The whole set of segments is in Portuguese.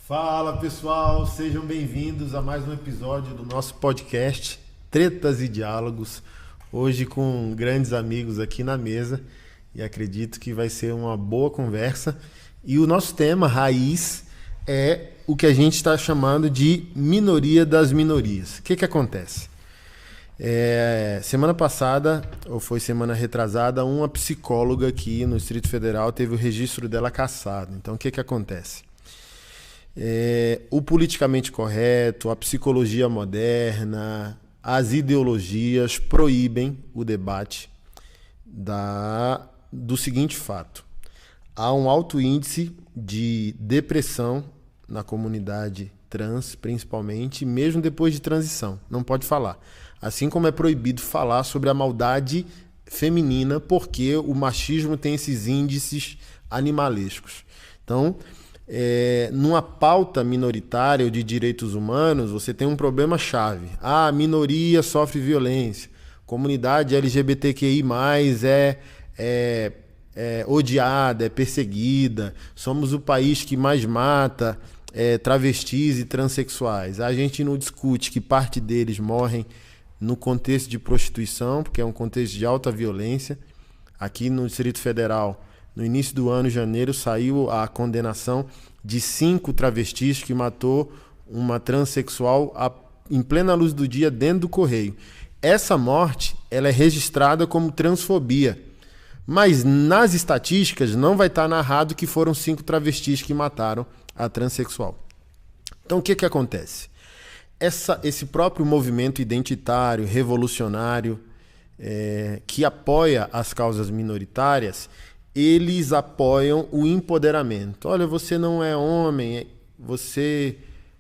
Fala pessoal, sejam bem-vindos a mais um episódio do nosso podcast Tretas e Diálogos. Hoje com grandes amigos aqui na mesa e acredito que vai ser uma boa conversa. E o nosso tema raiz é o que a gente está chamando de minoria das minorias. O que acontece? Semana passada, ou foi semana retrasada, uma psicóloga aqui no Distrito Federal teve o registro dela cassado. Então o que acontece? O politicamente correto, a psicologia moderna, as ideologias proíbem o debate do seguinte fato. Há um alto índice de depressão na comunidade trans, principalmente, mesmo depois de transição. Não pode falar. Assim como é proibido falar sobre a maldade feminina, porque o machismo tem esses índices animalescos. Então, numa pauta minoritária ou de direitos humanos, você tem um problema-chave. A minoria sofre violência. Comunidade LGBTQI+, é odiada, é perseguida. Somos o país que mais mata travestis e transexuais. A gente não discute que parte deles morrem no contexto de prostituição, porque é um contexto de alta violência. Aqui no Distrito Federal, no início do ano, janeiro, saiu a condenação de 5 travestis que matou uma transexual em plena luz do dia dentro do correio. Essa morte ela é registrada como transfobia, mas nas estatísticas não vai estar narrado que foram 5 travestis que mataram a transexual. Então o que acontece? Esse próprio movimento identitário, revolucionário, que apoia as causas minoritárias, eles apoiam o empoderamento. Olha, você não é homem, você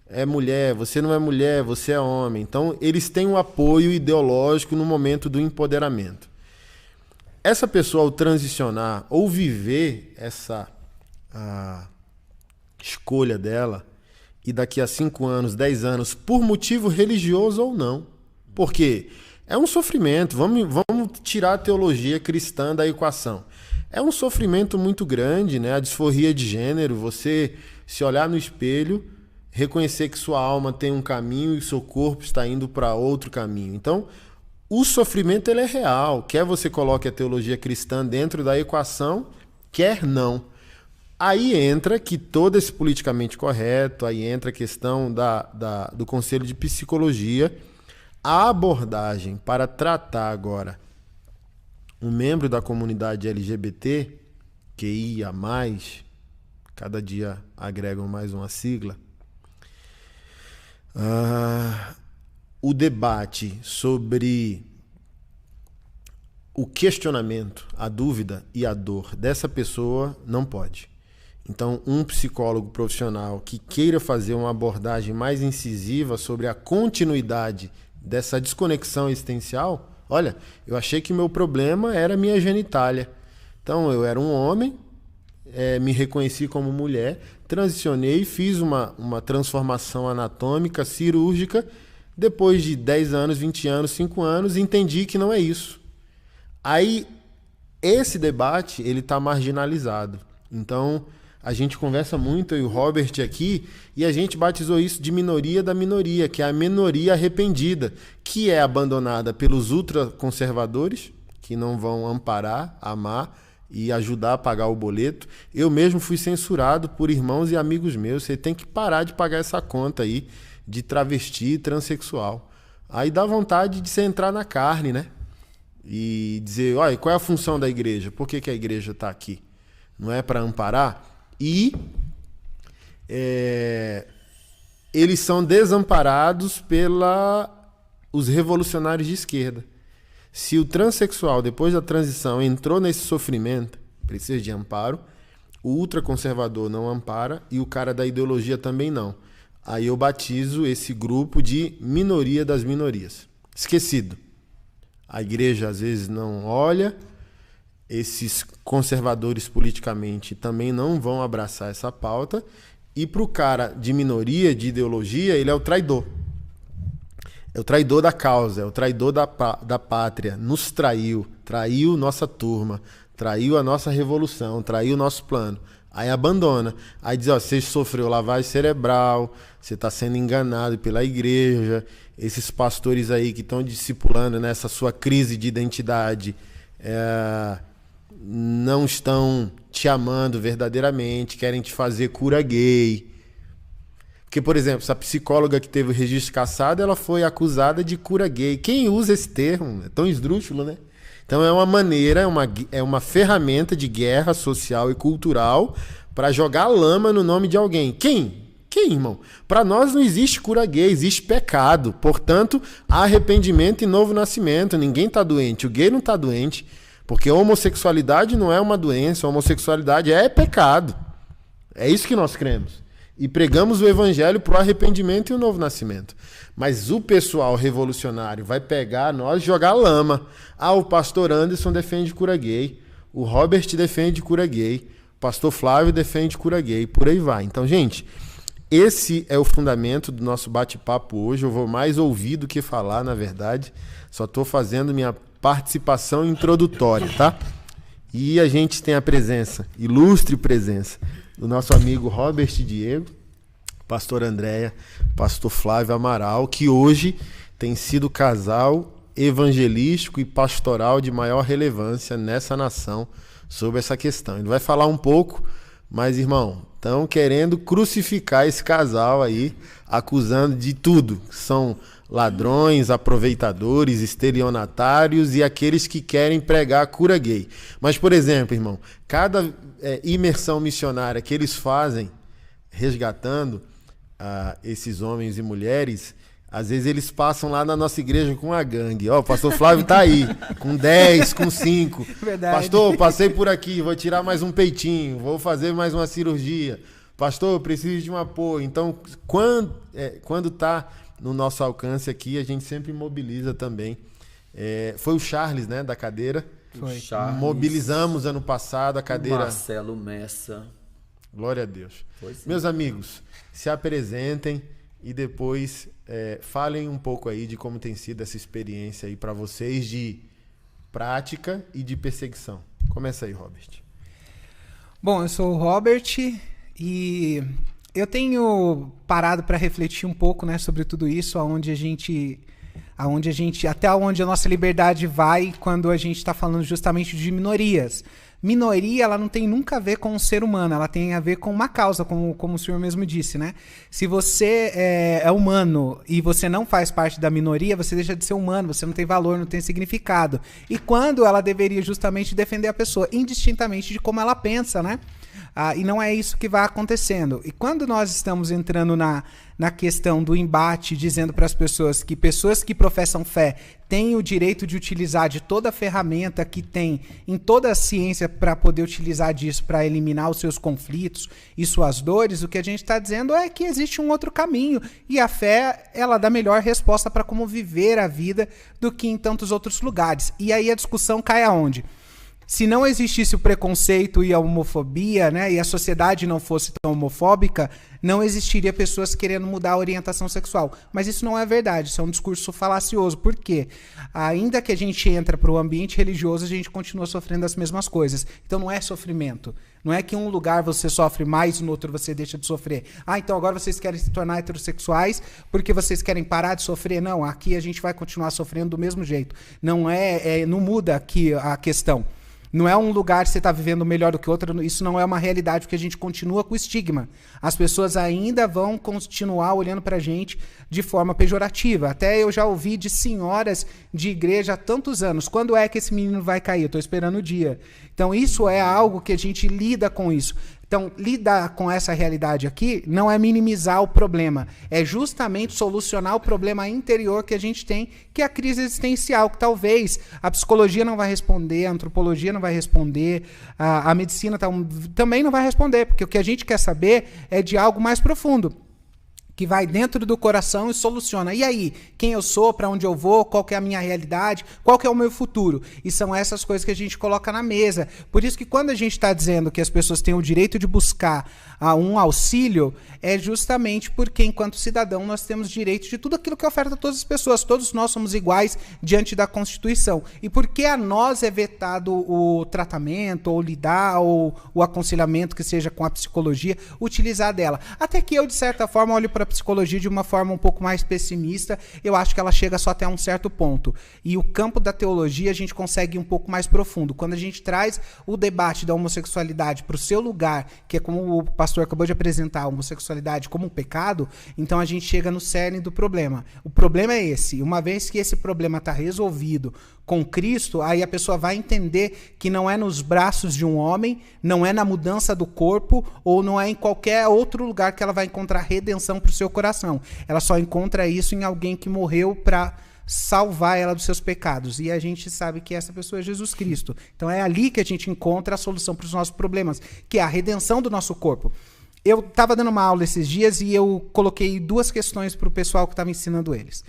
é mulher, você não é mulher, você é homem. Então, eles têm um apoio ideológico no momento do empoderamento. Essa pessoa, ao transicionar ou viver a escolha dela, e daqui a 5 anos, 10 anos, por motivo religioso ou não, porque é um sofrimento. Vamos tirar a teologia cristã da equação. É um sofrimento muito grande, né? A disforia de gênero, você se olhar no espelho, reconhecer que sua alma tem um caminho e seu corpo está indo para outro caminho. Então, o sofrimento ele é real. Quer você coloque a teologia cristã dentro da equação, quer não. Aí entra que todo esse politicamente correto, aí entra a questão do Conselho de Psicologia, a abordagem para tratar agora um membro da comunidade LGBT, QIA+, cada dia agregam mais uma sigla, o debate sobre o questionamento, a dúvida e a dor dessa pessoa não pode. Então, um psicólogo profissional que queira fazer uma abordagem mais incisiva sobre a continuidade dessa desconexão existencial, olha, eu achei que meu problema era minha genitália. Então, eu era um homem, me reconheci como mulher, transicionei, fiz uma transformação anatômica, cirúrgica. Depois de 10 anos, 20 anos, 5 anos, entendi que não é isso. Aí, esse debate, ele está marginalizado. Então, a gente conversa muito, eu e o Robert aqui, e a gente batizou isso de minoria da minoria, que é a minoria arrependida, que é abandonada pelos ultraconservadores, que não vão amparar, amar e ajudar a pagar o boleto. Eu mesmo fui censurado por irmãos e amigos meus. Você tem que parar de pagar essa conta aí de travesti e transexual. Aí dá vontade de você entrar na carne, né? E dizer, olha, qual é a função da igreja? Por que a igreja está aqui? Não é para amparar? E eles são desamparados pelos revolucionários de esquerda. Se o transexual, depois da transição, entrou nesse sofrimento, precisa de amparo, o ultraconservador não ampara e o cara da ideologia também não. Aí eu batizo esse grupo de minoria das minorias. Esquecido. A igreja às vezes não olha, esses conservadores politicamente também não vão abraçar essa pauta, e para o cara de minoria, de ideologia, ele é o traidor. É o traidor da causa, é o traidor da pátria. Nos traiu nossa turma, traiu a nossa revolução, traiu o nosso plano. Aí abandona. Aí diz, ó, você sofreu lavagem cerebral, você está sendo enganado pela igreja, esses pastores aí que estão discipulando nessa sua crise de identidade não estão te amando verdadeiramente, querem te fazer cura gay. Porque, por exemplo, essa psicóloga que teve o registro cassado, ela foi acusada de cura gay. Quem usa esse termo? É tão esdrúxulo, né? Então é uma maneira, é uma ferramenta de guerra social e cultural para jogar lama no nome de alguém. Quem? Quem, irmão? Para nós não existe cura gay, existe pecado. Portanto, há arrependimento e novo nascimento. Ninguém está doente. O gay não está doente. Porque a homossexualidade não é uma doença. A homossexualidade é pecado. É isso que nós cremos. E pregamos o evangelho para o arrependimento e o novo nascimento. Mas o pessoal revolucionário vai pegar nós e jogar lama. Ah, o pastor Anderson defende cura gay. O Robert defende cura gay. O pastor Flávio defende cura gay. Por aí vai. Então, gente, esse é o fundamento do nosso bate-papo hoje. Eu vou mais ouvir do que falar, na verdade. Só estou fazendo minha participação introdutória, tá? E a gente tem a presença, ilustre presença, do nosso amigo Robert Diego, pastor Andréia, pastor Flávio Amaral, que hoje tem sido o casal evangelístico e pastoral de maior relevância nessa nação sobre essa questão. Ele vai falar um pouco, mas, irmão, estão querendo crucificar esse casal aí, acusando de tudo. São ladrões, aproveitadores, estelionatários e aqueles que querem pregar a cura gay. Mas, por exemplo, irmão, cada imersão missionária que eles fazem, resgatando esses homens e mulheres, às vezes eles passam lá na nossa igreja com a gangue. Ó, o pastor Flávio tá aí, com 10, com 5. Verdade. Pastor, passei por aqui, vou tirar mais um peitinho, vou fazer mais uma cirurgia. Pastor, preciso de um apoio. Então, quando tá no nosso alcance aqui, a gente sempre mobiliza também. Foi o Charles, né, da cadeira. Foi. Charles, mobilizamos ano passado a cadeira. Marcelo Messa. Glória a Deus. Meus amigos, se apresentem e depois falem um pouco aí de como tem sido essa experiência aí para vocês de prática e de perseguição. Começa aí, Robert. Bom, eu sou o Robert e eu tenho parado para refletir um pouco, né, sobre tudo isso, até onde a nossa liberdade vai quando a gente está falando justamente de minorias. Minoria, ela não tem nunca a ver com o ser humano, ela tem a ver com uma causa, como o senhor mesmo disse, né? Se você é humano e você não faz parte da minoria, você deixa de ser humano, você não tem valor, não tem significado. E quando ela deveria justamente defender a pessoa, indistintamente de como ela pensa, né? E não é isso que vai acontecendo. E quando nós estamos entrando na questão do embate, dizendo para as pessoas que professam fé têm o direito de utilizar de toda a ferramenta que tem em toda a ciência para poder utilizar disso para eliminar os seus conflitos e suas dores, o que a gente está dizendo é que existe um outro caminho. E a fé, ela dá melhor resposta para como viver a vida do que em tantos outros lugares. E aí a discussão cai aonde? Se não existisse o preconceito e a homofobia, né, e a sociedade não fosse tão homofóbica, não existiria pessoas querendo mudar a orientação sexual. Mas isso não é verdade, isso é um discurso falacioso. Por quê? Ainda que a gente entra para o ambiente religioso, a gente continua sofrendo as mesmas coisas. Então não é sofrimento. Não é que em um lugar você sofre mais e no outro você deixa de sofrer. Então agora vocês querem se tornar heterossexuais porque vocês querem parar de sofrer. Não, aqui a gente vai continuar sofrendo do mesmo jeito. Não muda aqui a questão. Não é um lugar que você está vivendo melhor do que outro, isso não é uma realidade, porque a gente continua com o estigma. As pessoas ainda vão continuar olhando para a gente de forma pejorativa. Até eu já ouvi de senhoras de igreja há tantos anos, quando é que esse menino vai cair? Eu estou esperando o dia. Então isso é algo que a gente lida com isso. Então, lidar com essa realidade aqui não é minimizar o problema, é justamente solucionar o problema interior que a gente tem, que é a crise existencial, que talvez a psicologia não vai responder, a antropologia não vai responder, a medicina também não vai responder, porque o que a gente quer saber é de algo mais profundo, que vai dentro do coração e soluciona. E aí, quem eu sou, para onde eu vou, qual que é a minha realidade, qual que é o meu futuro? E são essas coisas que a gente coloca na mesa. Por isso que quando a gente está dizendo que as pessoas têm o direito de buscar um auxílio, é justamente porque, enquanto cidadão, nós temos direito de tudo aquilo que oferta a todas as pessoas. Todos nós somos iguais diante da Constituição. E por que a nós é vetado o tratamento, ou lidar, ou o aconselhamento que seja com a psicologia, utilizar dela? Até que eu, de certa forma, olho para a psicologia de uma forma um pouco mais pessimista. Eu acho que ela chega só até um certo ponto. E o campo da teologia a gente consegue ir um pouco mais profundo. Quando a gente traz o debate da homossexualidade para o seu lugar, que é como o pastor acabou de apresentar, a homossexualidade como um pecado, então a gente chega no cerne do problema. O problema é esse. Uma vez que esse problema está resolvido com Cristo, aí a pessoa vai entender que não é nos braços de um homem, não é na mudança do corpo, ou não é em qualquer outro lugar que ela vai encontrar redenção para o seu coração. Ela só encontra isso em alguém que morreu para salvar ela dos seus pecados. E a gente sabe que essa pessoa é Jesus Cristo. Então é ali que a gente encontra a solução para os nossos problemas, que é a redenção do nosso corpo. Eu estava dando uma aula esses dias e eu coloquei 2 questões para o pessoal que estava ensinando eles.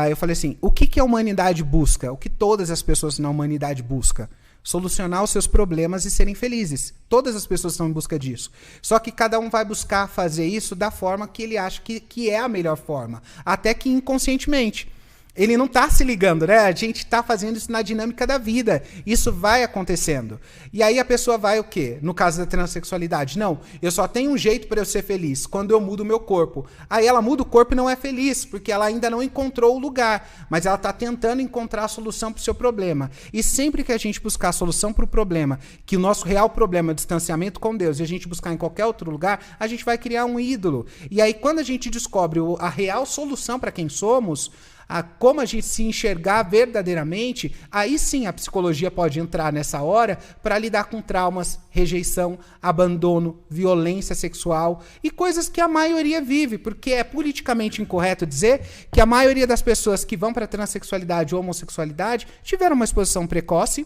Eu falei assim, o que a humanidade busca? O que todas as pessoas na humanidade buscam? Solucionar os seus problemas e serem felizes. Todas as pessoas estão em busca disso. Só que cada um vai buscar fazer isso da forma que ele acha que é a melhor forma. Até que inconscientemente. Ele não está se ligando, né? A gente está fazendo isso na dinâmica da vida. Isso vai acontecendo. E aí a pessoa vai o quê? No caso da transexualidade. Não, eu só tenho um jeito para eu ser feliz, quando eu mudo o meu corpo. Aí ela muda o corpo e não é feliz, porque ela ainda não encontrou o lugar. Mas ela está tentando encontrar a solução para o seu problema. E sempre que a gente buscar a solução para o problema, que o nosso real problema é o distanciamento com Deus, e a gente buscar em qualquer outro lugar, a gente vai criar um ídolo. E aí quando a gente descobre a real solução para quem somos, como a gente se enxergar verdadeiramente, aí sim a psicologia pode entrar nessa hora para lidar com traumas, rejeição, abandono, violência sexual e coisas que a maioria vive, porque é politicamente incorreto dizer que a maioria das pessoas que vão para a transexualidade ou homossexualidade tiveram uma exposição precoce,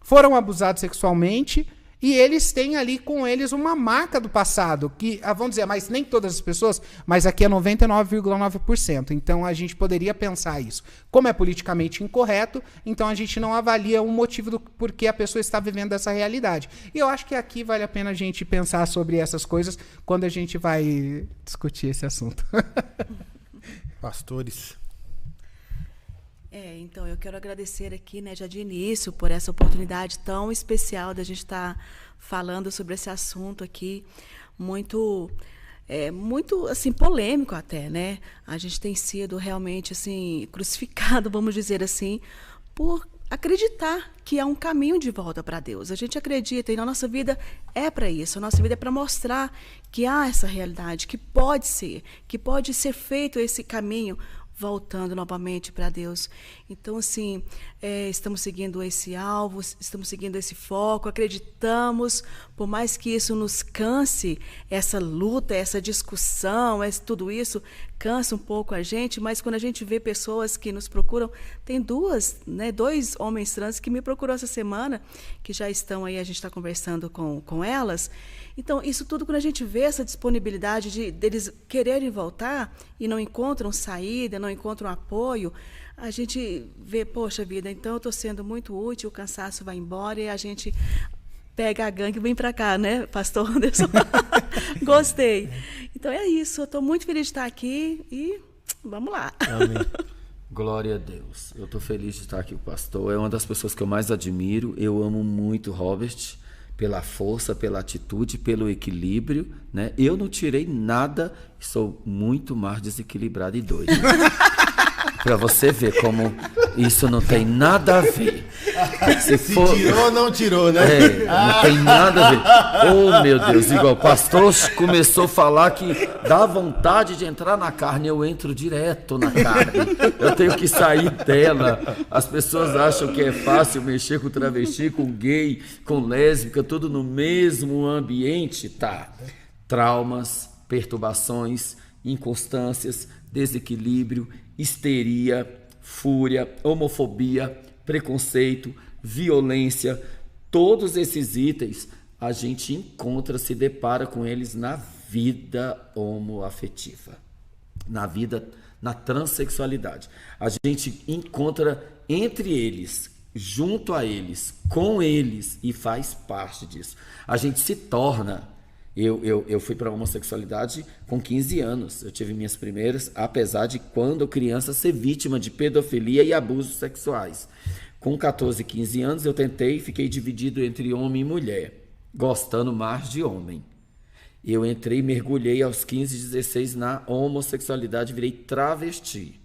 foram abusados sexualmente, e eles têm ali com eles uma marca do passado, que, vamos dizer, mas nem todas as pessoas, mas aqui é 99,9%. Então a gente poderia pensar isso. Como é politicamente incorreto, então a gente não avalia o motivo do porquê a pessoa está vivendo essa realidade. E eu acho que aqui vale a pena a gente pensar sobre essas coisas quando a gente vai discutir esse assunto. Pastores. Então, eu quero agradecer aqui, né, já de início, por essa oportunidade tão especial da gente estar falando sobre esse assunto aqui, muito assim, polêmico até, né? A gente tem sido realmente, assim, crucificado, vamos dizer assim, por acreditar que há um caminho de volta para Deus. A gente acredita e a nossa vida é para isso. A nossa vida é para mostrar que há essa realidade, que pode ser feito esse caminho voltando novamente para Deus. Então, assim, estamos seguindo esse alvo, estamos seguindo esse foco, acreditamos, por mais que isso nos canse, essa luta, essa discussão, tudo isso cansa um pouco a gente, mas quando a gente vê pessoas que nos procuram, tem 2 homens trans que me procurou essa semana, que já estão aí, a gente está conversando com elas. Então, isso tudo, quando a gente vê essa disponibilidade deles quererem voltar e não encontram saída, não encontram apoio, a gente vê, poxa vida, então eu estou sendo muito útil, o cansaço vai embora e a gente pega a gangue e vem para cá, né, pastor Anderson? Gostei. Então é isso, eu estou muito feliz de estar aqui e vamos lá. Amém. Glória a Deus. Eu estou feliz de estar aqui com o pastor, é uma das pessoas que eu mais admiro, eu amo muito o Robert, pela força, pela atitude, pelo equilíbrio, né? Eu não tirei nada, sou muito mais desequilibrado e doido. Para você ver como isso não tem nada a ver. Se tirou ou não tirou, né? Não tem nada a ver. Oh, meu Deus, igual o pastor começou a falar que dá vontade de entrar na carne, eu entro direto na carne. Eu tenho que sair dela. As pessoas acham que é fácil mexer com travesti, com gay, com lésbica, tudo no mesmo ambiente. Tá. Traumas, perturbações, inconstâncias, desequilíbrio, histeria, fúria, homofobia, preconceito, violência, todos esses itens a gente encontra, se depara com eles na vida homoafetiva. na vida, na transexualidade. A gente encontra entre eles, junto a eles, com eles, e faz parte disso. A gente se torna... Eu fui para a homossexualidade com 15 anos. Eu tive minhas primeiras, apesar de, quando criança, ser vítima de pedofilia e abusos sexuais. Com 14, 15 anos, eu tentei e fiquei dividido entre homem e mulher, gostando mais de homem. Eu entrei e mergulhei aos 15, 16 na homossexualidade, virei travesti.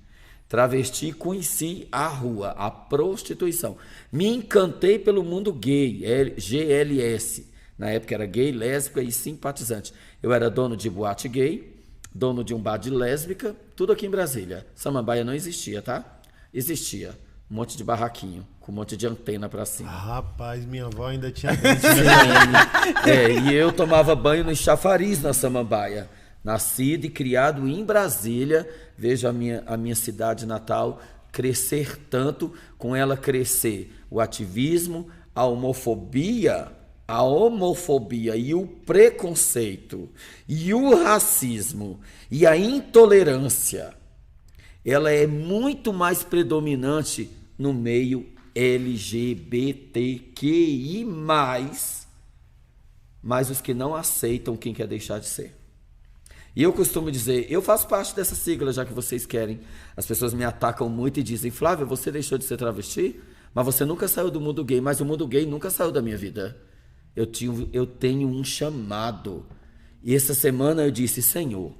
Travesti, conheci a rua, a prostituição. Me encantei pelo mundo gay, GLS. Na época era gay, lésbica e simpatizante. Eu era dono de boate gay, dono de um bar de lésbica, tudo aqui em Brasília. Samambaia não existia, tá? Existia. Um monte de barraquinho, com um monte de antena pra cima. Rapaz, minha avó ainda tinha... E eu tomava banho no chafariz na Samambaia. Nascido e criado em Brasília. Vejo a minha cidade natal crescer tanto, com ela crescer o ativismo, a homofobia e o preconceito e o racismo e a intolerância, ela é muito mais predominante no meio LGBTQI+, mas os que não aceitam quem quer deixar de ser. E eu costumo dizer, eu faço parte dessa sigla, já que vocês querem. As pessoas me atacam muito e dizem, Flávio, você deixou de ser travesti? Mas você nunca saiu do mundo gay. Mas o mundo gay nunca saiu da minha vida. Eu tenho um chamado. E essa semana eu disse, Senhor,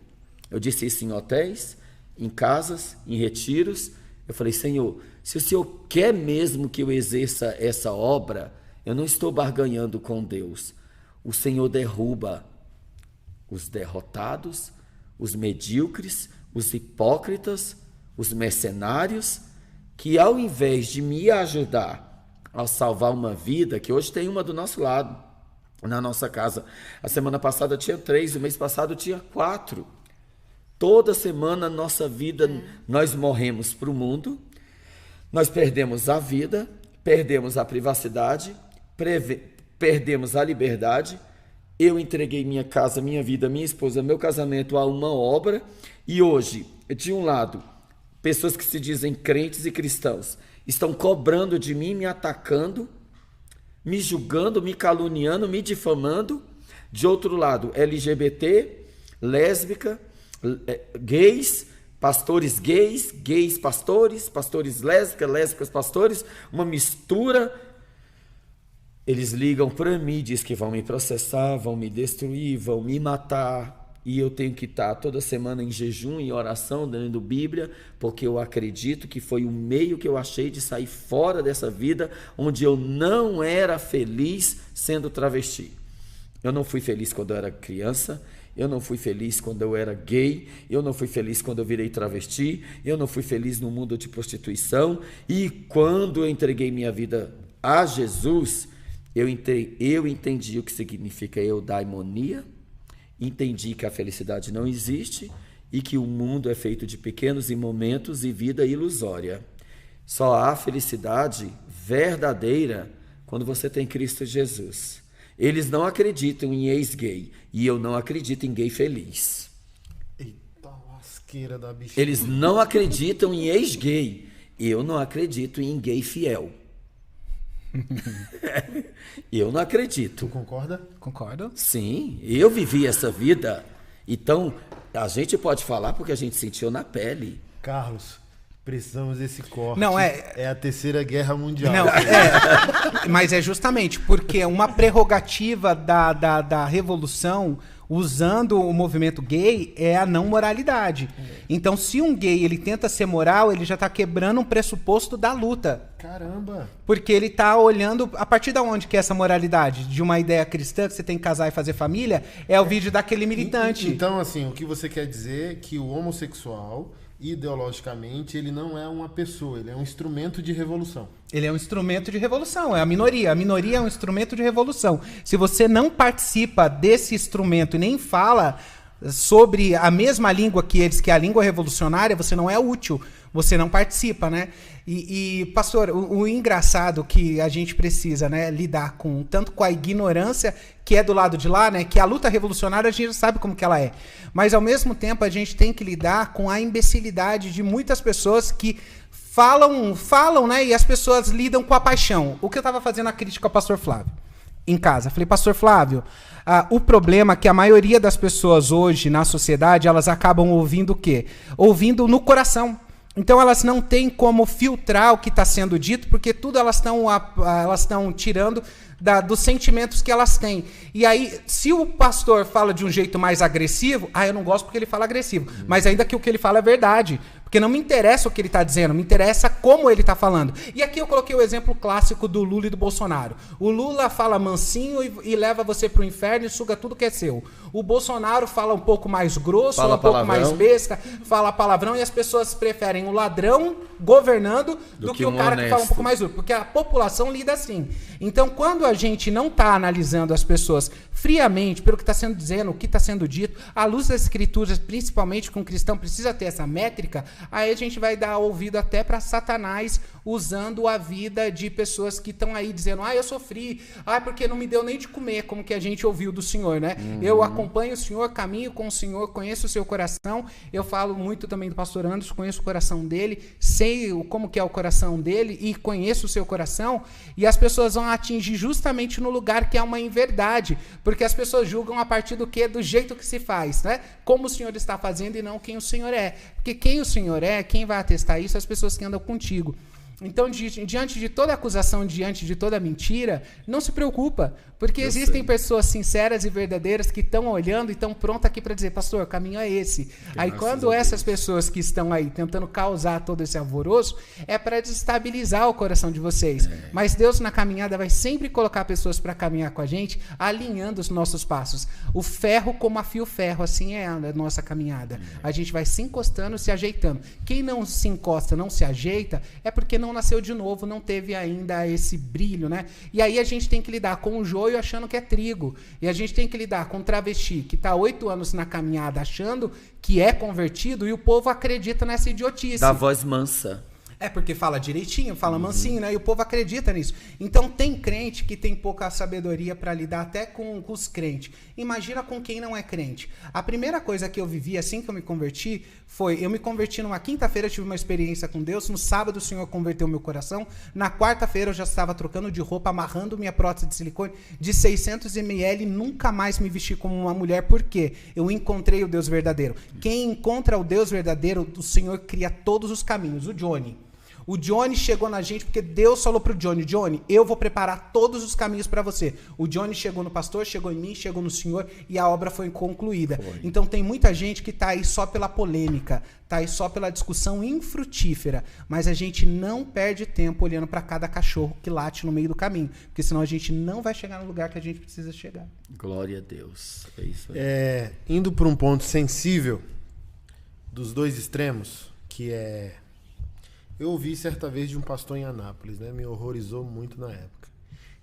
eu disse isso em hotéis, em casas, em retiros. Eu falei, Senhor, se o Senhor quer mesmo que eu exerça essa obra, eu não estou barganhando com Deus. O Senhor derruba os derrotados, os medíocres, os hipócritas, os mercenários, que ao invés de me ajudar a salvar uma vida, que hoje tem uma do nosso lado, na nossa casa. A semana passada tinha 3, o mês passado tinha 4. Toda semana, nossa vida, nós morremos para o mundo, nós perdemos a vida, perdemos a privacidade, perdemos a liberdade. Eu entreguei minha casa, minha vida, minha esposa, meu casamento a uma obra, e hoje, de um lado, pessoas que se dizem crentes e cristãos estão cobrando de mim, me atacando, me julgando, me caluniando, me difamando. De outro lado, LGBT, lésbica, gays, pastores gays, gays pastores, pastores lésbicas, lésbicas pastores, uma mistura. Eles ligam para mim, dizem que vão me processar, vão me destruir, vão me matar. E eu tenho que estar toda semana em jejum e oração, lendo Bíblia, porque eu acredito que foi o meio que eu achei de sair fora dessa vida, onde eu não era feliz sendo travesti. Eu não fui feliz quando eu era criança, eu não fui feliz quando eu era gay, eu não fui feliz quando eu virei travesti, eu não fui feliz no mundo de prostituição. E quando eu entreguei minha vida a Jesus, eu entendi o que significa eudaimonia, entendi que a felicidade não existe e que o mundo é feito de pequenos momentos e vida ilusória. Só há felicidade verdadeira quando você tem Cristo Jesus. Eles não acreditam em ex-gay e eu não acredito em gay feliz. Eita lasqueira da bichinha. Eles não acreditam em ex-gay e eu não acredito em gay fiel. Eu não acredito. Tu concorda? Concordo. Sim, eu vivi essa vida. Então, a gente pode falar porque a gente sentiu na pele. Carlos, precisamos desse corte. Não, é a Terceira Guerra Mundial. Não, mas é justamente porque uma prerrogativa da revolução, usando o movimento gay, é a não moralidade. Então, se um gay ele tenta ser moral, ele já está quebrando um pressuposto da luta. Caramba! Porque ele está olhando a partir de onde que é essa moralidade? De uma ideia cristã que você tem que casar e fazer família? É o vídeo daquele militante. Então, assim, o que você quer dizer é que o homossexual, ideologicamente, ele não é uma pessoa, ele é um instrumento de revolução. Ele é um instrumento de revolução, é a minoria. A minoria é um instrumento de revolução. Se você não participa desse instrumento e nem fala, sobre a mesma língua que eles, que é a língua revolucionária, você não é útil, você não participa, né? E pastor, o engraçado que a gente precisa, né, lidar com, tanto com a ignorância que é do lado de lá, né, que a luta revolucionária a gente sabe como que ela é, mas ao mesmo tempo a gente tem que lidar com a imbecilidade de muitas pessoas que falam, né, e as pessoas lidam com a paixão. O que eu estava fazendo a crítica ao pastor Flávio em casa, falei, pastor Flávio, o problema é que a maioria das pessoas hoje na sociedade, elas acabam ouvindo o quê? Ouvindo no coração. Então elas não têm como filtrar o que está sendo dito, porque tudo elas estão tirando dos sentimentos que elas têm. E aí, se o pastor fala de um jeito mais agressivo, eu não gosto porque ele fala agressivo, mas ainda que o que ele fala é verdade. Porque não me interessa o que ele está dizendo, me interessa como ele está falando. E aqui eu coloquei o exemplo clássico do Lula e do Bolsonaro. O Lula fala mansinho e leva você para o inferno e suga tudo que é seu. O Bolsonaro fala um pouco mais grosso, fala um pouco mais besta, fala palavrão, e as pessoas preferem o ladrão governando do que o cara que fala um pouco mais duro. Porque a população lida assim. Então, quando a gente não está analisando as pessoas friamente pelo que está sendo dizendo, o que está sendo dito, à luz das escrituras, principalmente que um cristão precisa ter essa métrica, aí a gente vai dar ouvido até para Satanás, usando a vida de pessoas que estão aí dizendo, eu sofri, porque não me deu nem de comer, como que a gente ouviu do Senhor, né? Eu acompanho o Senhor, caminho com o Senhor, conheço o seu coração, eu falo muito também do pastor Anderson, conheço o coração dele, sei como que é o coração dele e conheço o seu coração, e as pessoas vão atingir justamente no lugar que é uma inverdade, porque as pessoas julgam a partir do quê? Do jeito que se faz, né? Como o Senhor está fazendo e não quem o Senhor é. Porque quem o Senhor é, quem vai atestar isso, as pessoas que andam contigo. Então, diante de toda acusação, diante de toda mentira, não se preocupa, porque existem pessoas sinceras e verdadeiras que estão olhando e estão prontas aqui para dizer, pastor, o caminho é esse. Aí quando essas pessoas que estão aí tentando causar todo esse alvoroço, é para desestabilizar o coração de vocês. Mas Deus na caminhada vai sempre colocar pessoas para caminhar com a gente, alinhando os nossos passos. O ferro como afia o ferro, assim é a nossa caminhada. A gente vai se encostando, se ajeitando. Quem não se encosta, não se ajeita, é porque não nasceu de novo, não teve ainda esse brilho, né? E aí a gente tem que lidar com o joio achando que é trigo. E a gente tem que lidar com o travesti que está 8 anos na caminhada achando que é convertido e o povo acredita nessa idiotice. Da voz mansa. É porque fala direitinho, fala mansinho, né? E o povo acredita nisso. Então tem crente que tem pouca sabedoria para lidar até com os crentes. Imagina com quem não é crente. A primeira coisa que eu vivi assim que eu me converti foi, eu me converti numa quinta-feira, tive uma experiência com Deus, no sábado o Senhor converteu meu coração, na quarta-feira eu já estava trocando de roupa, amarrando minha prótese de silicone de 600 ml, nunca mais me vesti como uma mulher, por quê? Eu encontrei o Deus verdadeiro. Quem encontra o Deus verdadeiro, o Senhor cria todos os caminhos. O Johnny chegou na gente porque Deus falou pro Johnny, eu vou preparar todos os caminhos para você. O Johnny chegou no pastor, chegou em mim, chegou no Senhor e a obra foi concluída. Então tem muita gente que tá aí só pela polêmica, tá aí só pela discussão infrutífera, mas a gente não perde tempo olhando para cada cachorro que late no meio do caminho, porque senão a gente não vai chegar no lugar que a gente precisa chegar. Glória a Deus. É isso aí. Indo para um ponto sensível dos dois extremos, que é... Eu ouvi certa vez de um pastor em Anápolis, né? Me horrorizou muito na época.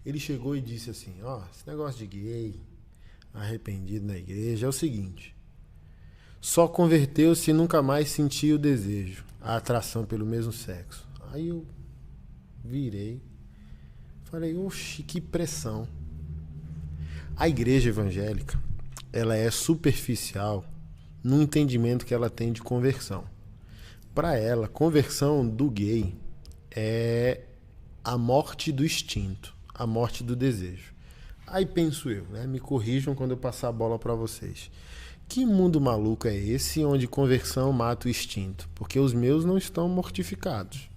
Ele chegou e disse assim, esse negócio de gay, arrependido na igreja, é o seguinte, só converteu-se e nunca mais sentiu o desejo, a atração pelo mesmo sexo. Aí eu virei, falei, oxi, que pressão. A igreja evangélica, ela é superficial no entendimento que ela tem de conversão. Para ela, conversão do gay é a morte do instinto, a morte do desejo. Aí penso eu, né? Me corrijam quando eu passar a bola para vocês. Que mundo maluco é esse onde conversão mata o instinto? Porque os meus não estão mortificados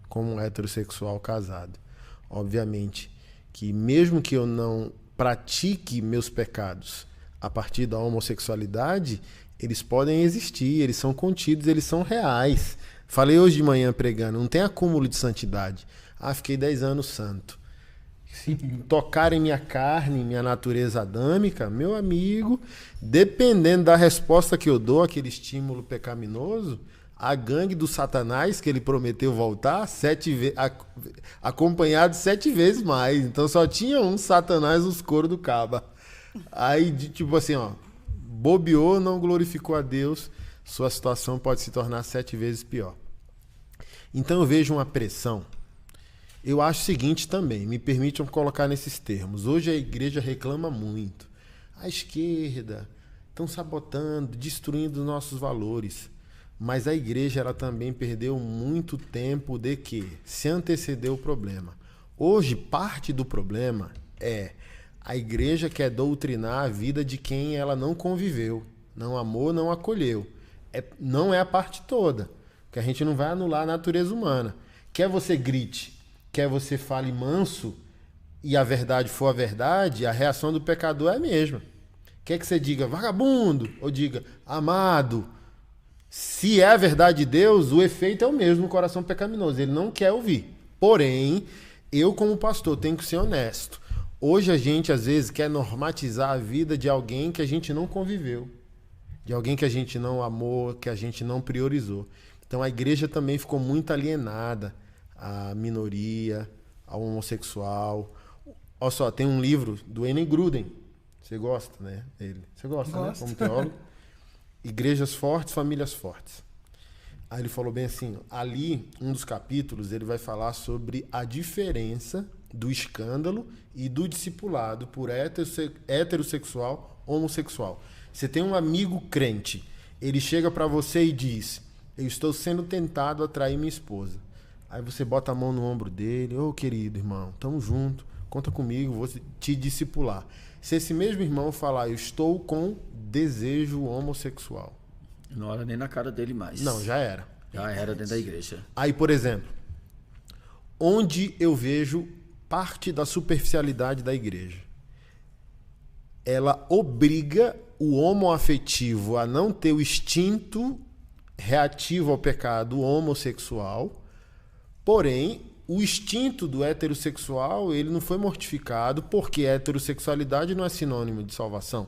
como um heterossexual casado. Obviamente que mesmo que eu não pratique meus pecados a partir da homossexualidade, eles podem existir, eles são contidos, eles são reais. Falei hoje de manhã pregando, não tem acúmulo de santidade. Fiquei 10 anos santo. Se tocarem minha carne, minha natureza adâmica, meu amigo, dependendo da resposta que eu dou àquele estímulo pecaminoso, a gangue do Satanás, que ele prometeu voltar, acompanhado 7 vezes mais. Então só tinha um Satanás nos coros do caba. Aí, tipo assim, bobeou, não glorificou a Deus, sua situação pode se tornar 7 vezes pior. Então eu vejo uma pressão. Eu acho o seguinte também, me permitam colocar nesses termos. Hoje a igreja reclama muito. A esquerda estão sabotando, destruindo nossos valores. Mas a igreja ela também perdeu muito tempo de que se antecedeu o problema. Hoje, parte do problema é a igreja quer doutrinar a vida de quem ela não conviveu, não amou, não acolheu. Não é a parte toda, que a gente não vai anular a natureza humana. Quer você grite, quer você fale manso e a verdade for a verdade, a reação do pecador é a mesma. Quer que você diga vagabundo ou diga amado, se é a verdade de Deus, o efeito é o mesmo no coração pecaminoso. Ele não quer ouvir. Porém, eu como pastor tenho que ser honesto. Hoje a gente às vezes quer normatizar a vida de alguém que a gente não conviveu, de alguém que a gente não amou, que a gente não priorizou. Então a igreja também ficou muito alienada à minoria, ao homossexual. Olha só, tem um livro do N. Gruden. Você gosta, né? Você gosta, né? Como teólogo. Igrejas Fortes, Famílias Fortes. Aí ele falou bem assim, ali, um dos capítulos, ele vai falar sobre a diferença do escândalo e do discipulado por heterossexual, homossexual. Você tem um amigo crente, ele chega para você e diz, eu estou sendo tentado a trair minha esposa. Aí você bota a mão no ombro dele, ô querido irmão, tamo junto, conta comigo, vou te discipular. Se esse mesmo irmão falar, eu estou com desejo homossexual. Não olha nem na cara dele mais. Não, já era. Já era dentro da igreja. Aí, por exemplo, onde eu vejo parte da superficialidade da igreja? Ela obriga o homoafetivo a não ter o instinto reativo ao pecado homossexual, porém, o instinto do heterossexual ele não foi mortificado porque a heterossexualidade não é sinônimo de salvação.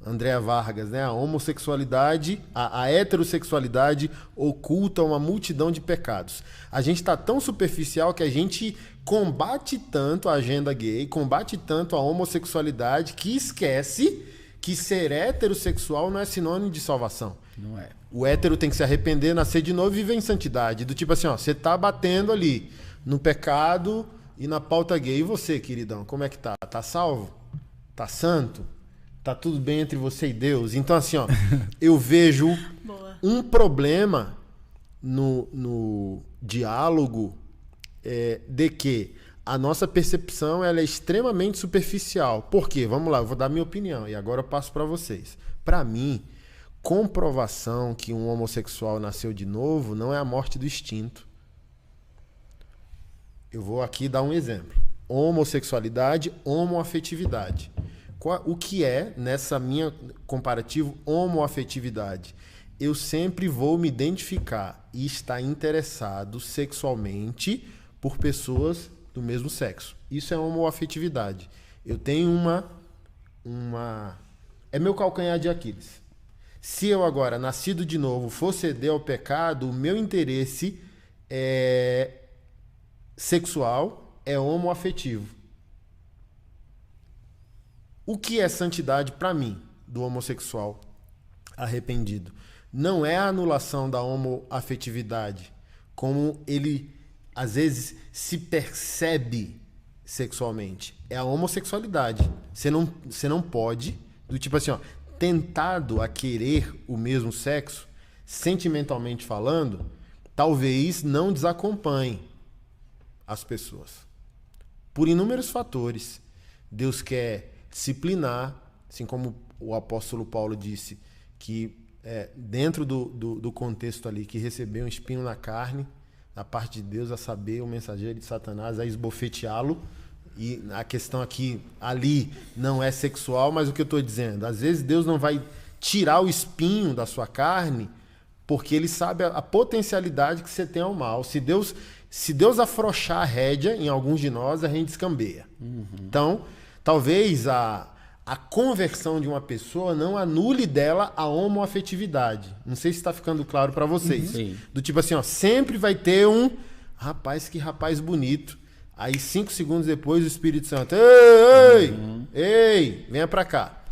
Andréa Vargas, né? A homossexualidade, a heterossexualidade oculta uma multidão de pecados. A gente está tão superficial que a gente combate tanto a agenda gay, combate tanto a homossexualidade, que esquece que ser heterossexual não é sinônimo de salvação. Não é. O hétero tem que se arrepender, nascer de novo e viver em santidade. Do tipo assim, ó, você tá batendo ali no pecado e na pauta gay. E você, queridão, como é que tá? Tá salvo? Tá santo? Tá tudo bem entre você e Deus? Então, assim, ó, eu vejo um problema no diálogo de que a nossa percepção ela é extremamente superficial. Por quê? Vamos lá, eu vou dar minha opinião e agora eu passo para vocês. Para mim, comprovação que um homossexual nasceu de novo não é a morte do instinto. Eu vou aqui dar um exemplo. Homossexualidade, homoafetividade. O que é, nessa minha comparativo, homoafetividade? Eu sempre vou me identificar e estar interessado sexualmente por pessoas do mesmo sexo. Isso é homoafetividade. Eu tenho é meu calcanhar de Aquiles. Se eu agora, nascido de novo, for ceder ao pecado, o meu interesse sexual é homoafetivo. O que é santidade para mim, do homossexual arrependido? Não é a anulação da homoafetividade, como ele, às vezes, se percebe sexualmente. É a homossexualidade. Você não pode, do tipo assim, ó, tentado a querer o mesmo sexo, sentimentalmente falando, talvez não desacompanhe as pessoas. Por inúmeros fatores. Deus quer disciplinar, assim como o apóstolo Paulo disse, que dentro do contexto ali, que recebeu um espinho na carne, da parte de Deus, a saber, o mensageiro de Satanás, a esbofeteá-lo. E a questão aqui, ali, não é sexual, mas o que eu estou dizendo, às vezes Deus não vai tirar o espinho da sua carne, porque ele sabe a potencialidade que você tem ao mal. Se Deus afrouxar a rédea em alguns de nós, a gente descambeia. Uhum. Então, talvez a conversão de uma pessoa não anule dela a homoafetividade. Não sei se está ficando claro para vocês. Sim. Do tipo assim, ó, sempre vai ter um rapaz, que rapaz bonito. Aí 5 segundos depois o Espírito Santo, ei, venha para cá.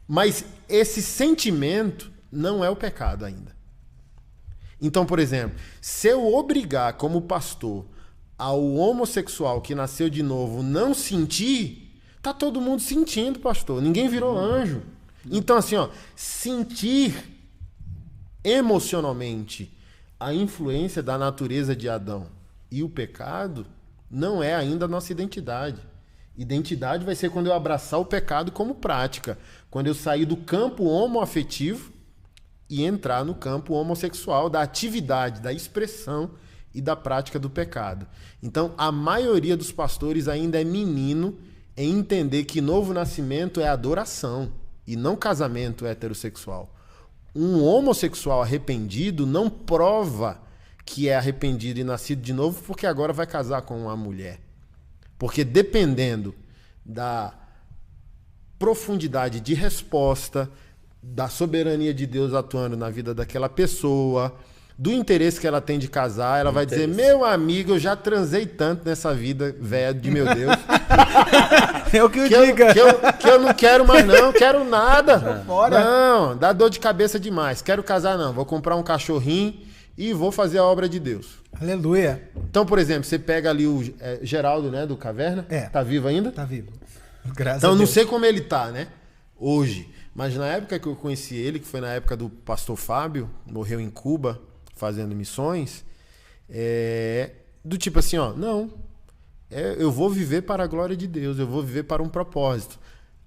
Mas esse sentimento não é o pecado ainda. Então, por exemplo, se eu obrigar como pastor ao homossexual que nasceu de novo não sentir, tá todo mundo sentindo, pastor. Ninguém virou anjo. Então, assim, ó, sentir emocionalmente a influência da natureza de Adão e o pecado não é ainda a nossa identidade. Identidade vai ser quando eu abraçar o pecado como prática. Quando eu sair do campo homoafetivo e entrar no campo homossexual, da atividade, da expressão e da prática do pecado. Então, a maioria dos pastores ainda é menino em entender que novo nascimento é adoração e não casamento heterossexual. Um homossexual arrependido não prova que é arrependido e nascido de novo porque agora vai casar com uma mulher. Porque dependendo da profundidade de resposta, da soberania de Deus atuando na vida daquela pessoa, do interesse que ela tem de casar, ela vai dizer, meu amigo, eu já transei tanto nessa vida velha de meu Deus. É o que eu digo. Que eu não quero mais não, quero nada. Fora. Não, dá dor de cabeça demais. Quero casar não, vou comprar um cachorrinho e vou fazer a obra de Deus. Aleluia. Então, por exemplo, você pega ali o Geraldo, né, do Caverna. Tá vivo ainda? Tá vivo. Graças então, a não Deus. sei como ele tá, né, hoje. Mas na época que eu conheci ele, que foi na época do pastor Fábio, morreu em Cuba, fazendo missões, do tipo assim, ó, não, eu vou viver para a glória de Deus, eu vou viver para um propósito.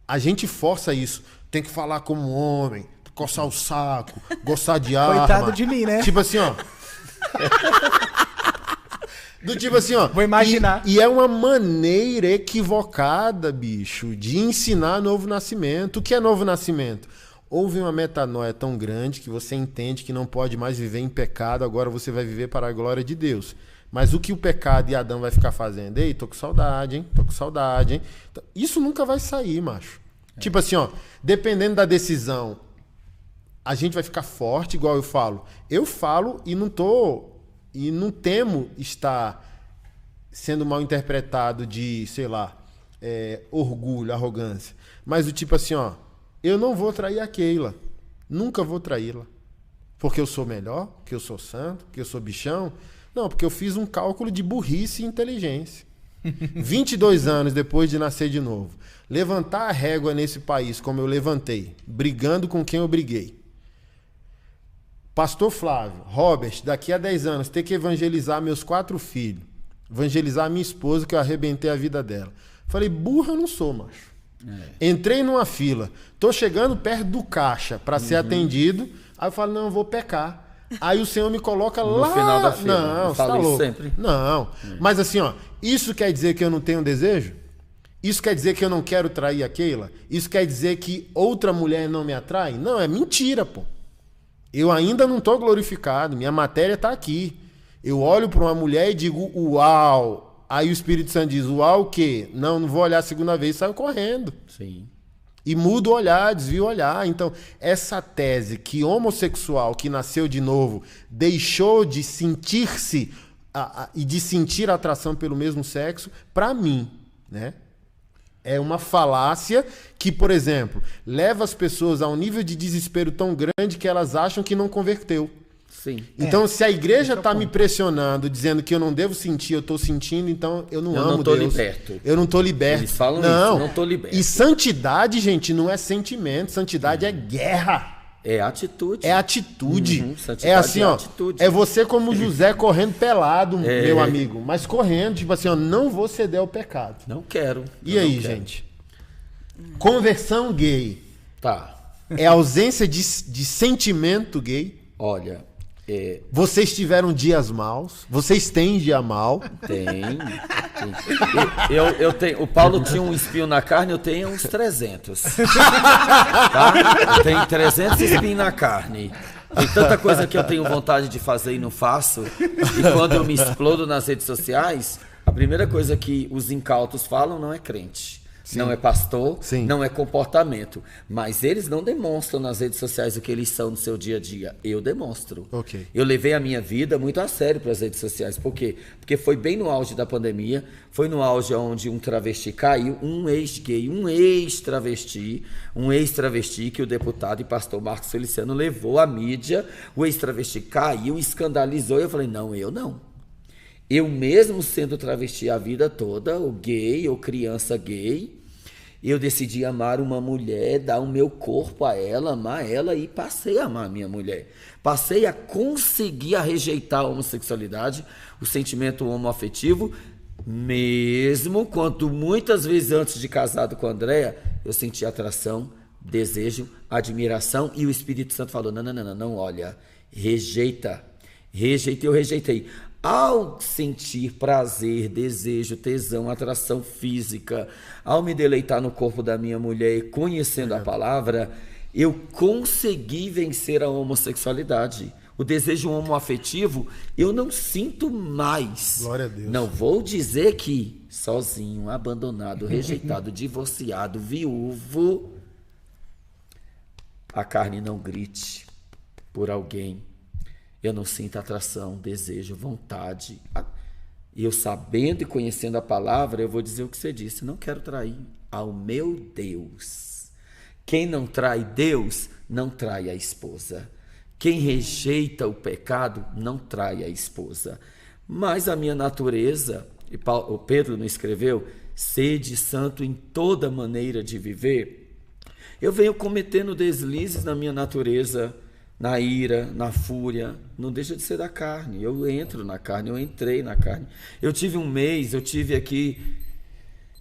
A gente força isso, tem que falar como homem, coçar o saco, gostar de arma. Coitado de mim, né? Tipo assim, ó. Do tipo assim, ó. Vou imaginar. E é uma maneira equivocada, bicho, de ensinar novo nascimento. O que é novo nascimento? Houve uma metanoia tão grande que você entende que não pode mais viver em pecado, agora você vai viver para a glória de Deus. Mas o que o pecado e Adão vai ficar fazendo? Ei, tô com saudade, hein? Tô com saudade, hein? Isso nunca vai sair, macho. Tipo assim, ó, dependendo da decisão, a gente vai ficar forte, igual eu falo. Eu falo e não temo estar sendo mal interpretado de, sei lá, orgulho, arrogância. Mas o tipo assim, ó, eu não vou trair a Keila. Nunca vou traí-la. Porque eu sou melhor, porque eu sou santo, porque eu sou bichão. Não, porque eu fiz um cálculo de burrice e inteligência. 22 anos depois de nascer de novo. Levantar a régua nesse país como eu levantei, brigando com quem eu briguei. Pastor Flávio, Robert, daqui a 10 anos, ter que evangelizar meus 4 filhos. Evangelizar minha esposa, que eu arrebentei a vida dela. Falei, burra eu não sou, macho. Entrei numa fila, tô chegando perto do caixa para ser atendido, aí eu falo, não, eu vou pecar. Aí o Senhor me coloca lá... No final da fila. Não, eu falo tá isso louco. sempre. Não, mas assim, ó, isso quer dizer que eu não tenho desejo? Isso quer dizer que eu não quero trair a Keila? Isso quer dizer que outra mulher não me atrai? Não, é mentira, pô. Eu ainda não tô glorificado, minha matéria tá aqui. Eu olho para uma mulher e digo, uau... Aí o Espírito Santo diz, uau, o quê? Não vou olhar a segunda vez, saio correndo. Sim. E mudo o olhar, desvio o olhar. Então, essa tese que homossexual que nasceu de novo deixou de sentir-se e de sentir atração pelo mesmo sexo, para mim, né? É uma falácia que, por exemplo, leva as pessoas a um nível de desespero tão grande que elas acham que não converteu. Sim. Então, se a igreja está me pressionando, dizendo que eu não devo sentir, eu estou sentindo, então eu não amo tô Deus. Liberto. Eu não estou liberto. Eles falam não. isso, não tô liberto. E santidade, gente, não é sentimento. Santidade é guerra. É atitude. É atitude. Santidade É assim, ó. atitude. É você como José correndo pelado, meu amigo. Mas correndo, tipo assim, ó, não vou ceder ao pecado. Não quero. E aí, gente? Conversão gay. Tá. É ausência de sentimento gay. Olha... Vocês tiveram dias maus? Vocês têm dia mal? Tem. Eu tenho. O Paulo tinha um espinho na carne, eu tenho uns 300. Tá? Eu tenho 300 espinhos na carne. Tem tanta coisa que eu tenho vontade de fazer e não faço. E quando eu me explodo nas redes sociais, a primeira coisa que os incautos falam não é crente. Sim. não é pastor, Sim. não é comportamento. Mas eles não demonstram nas redes sociais o que eles são no seu dia a dia. Eu demonstro. Ok. Eu levei a minha vida muito a sério para as redes sociais. Por quê? Porque foi bem no auge da pandemia, foi no auge onde um travesti caiu, um ex-gay, um ex-travesti que o deputado e pastor Marcos Feliciano levou à mídia, o ex-travesti caiu, escandalizou, e eu falei, não, eu não. Eu mesmo sendo travesti a vida toda, ou gay, ou criança gay, eu decidi amar uma mulher, dar o meu corpo a ela, amar ela, e passei a amar a minha mulher. Passei a conseguir a rejeitar a homossexualidade, o sentimento homoafetivo, mesmo quando muitas vezes antes de casado com a Andréa, eu senti atração, desejo, admiração, e o Espírito Santo falou, não, olha, rejeita. Eu rejeitei. Ao sentir prazer, desejo, tesão, atração física, ao me deleitar no corpo da minha mulher e conhecendo a palavra, eu consegui vencer a homossexualidade. O desejo homoafetivo eu não sinto mais. Glória a Deus. Não vou dizer que sozinho, abandonado, rejeitado, divorciado, viúvo, a carne não grite por alguém. Eu não sinto atração, desejo, vontade. Eu sabendo e conhecendo a palavra, eu vou dizer o que você disse. Não quero trair ao meu Deus. Quem não trai Deus, não trai a esposa. Quem rejeita o pecado, não trai a esposa. Mas a minha natureza, e o Pedro não escreveu, sede santo em toda maneira de viver. Eu venho cometendo deslizes na minha natureza, na ira, na fúria, não deixa de ser da carne. Eu entro na carne, eu entrei na carne. Eu tive um mês, eu tive aqui...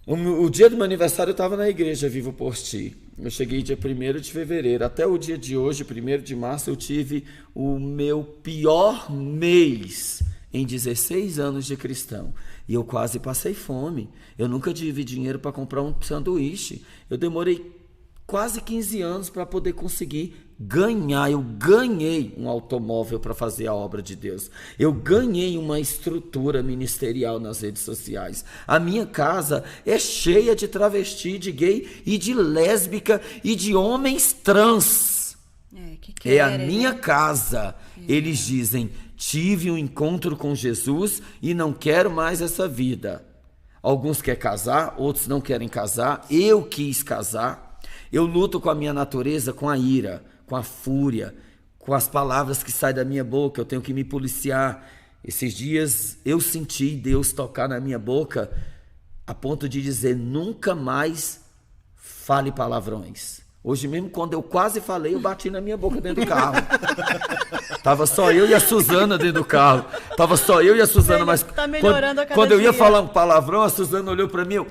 O dia do meu aniversário eu estava na igreja Vivo por Ti. Eu cheguei dia 1º de fevereiro. Até o dia de hoje, 1º de março, eu tive o meu pior mês em 16 anos de cristão. E eu quase passei fome. Eu nunca tive dinheiro para comprar um sanduíche. Eu demorei quase 15 anos para poder conseguir ganhar. Eu ganhei um automóvel para fazer a obra de Deus. Eu ganhei uma estrutura ministerial nas redes sociais. A minha casa é cheia de travesti, de gay e de lésbica e de homens trans. É a minha casa. Eles dizem, tive um encontro com Jesus e não quero mais essa vida. Alguns querem casar, outros não querem casar. Eu quis casar. Eu luto com a minha natureza, com a ira, com a fúria, com as palavras que saem da minha boca. Eu tenho que me policiar. Esses dias eu senti Deus tocar na minha boca a ponto de dizer, nunca mais fale palavrões. Hoje mesmo, quando eu quase falei, eu bati na minha boca dentro do carro. Tava só eu e a Suzana dentro do carro. Tava só eu e a Suzana, mas tá melhorando a cada quando eu ia dia. falar um palavrão, a Suzana olhou para mim,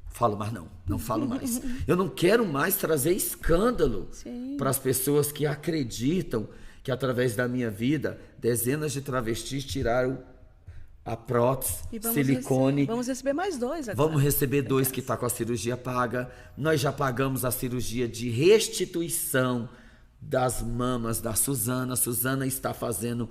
falo mais não falo mais. Eu não quero mais trazer escândalo para as pessoas que acreditam que através da minha vida, dezenas de travestis tiraram a prótese, silicone. Vamos receber mais 2 agora. Vamos receber 2 que está com a cirurgia paga. Nós já pagamos a cirurgia de restituição das mamas da Suzana. A Suzana está fazendo...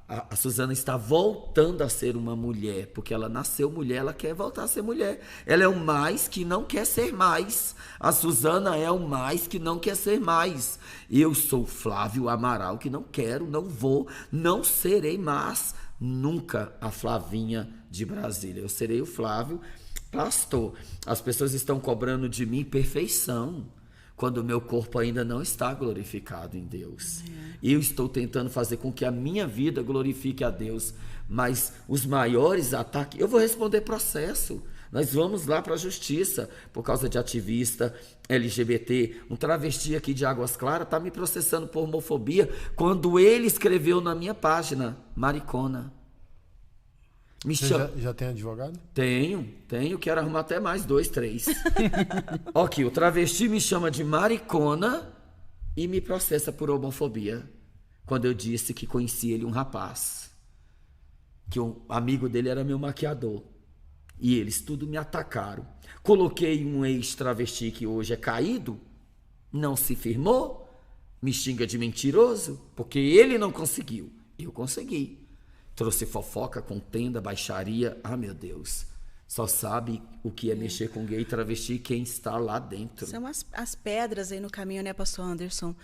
A Suzana está voltando a ser uma mulher, porque ela nasceu mulher, ela quer voltar a ser mulher. Ela é o mais que não quer ser mais. A Suzana é o mais que não quer ser mais. Eu sou Flávio Amaral, que não quero, não vou, não serei mais nunca a Flavinha de Brasília. Eu serei o Flávio pastor. As pessoas estão cobrando de mim perfeição, quando o meu corpo ainda não está glorificado em Deus. Eu estou tentando fazer com que a minha vida glorifique a Deus, mas os maiores ataques... Eu vou responder processo. Nós vamos lá para a justiça por causa de ativista LGBT. Um travesti aqui de Águas Claras está me processando por homofobia quando ele escreveu na minha página, maricona. Já tem advogado? Tenho, quero arrumar até mais 2, 3. Aqui, o travesti me chama de maricona e me processa por homofobia, quando eu disse que conheci ele um rapaz, que um amigo dele era meu maquiador, e eles tudo me atacaram. Coloquei um ex-travesti que hoje é caído, não se firmou, me xinga de mentiroso, porque ele não conseguiu, eu consegui. Trouxe fofoca, contenda, baixaria. Ah, meu Deus. Só sabe o que é mexer com gay e travesti e quem está lá dentro. São as pedras aí no caminho, né, pastor Anderson?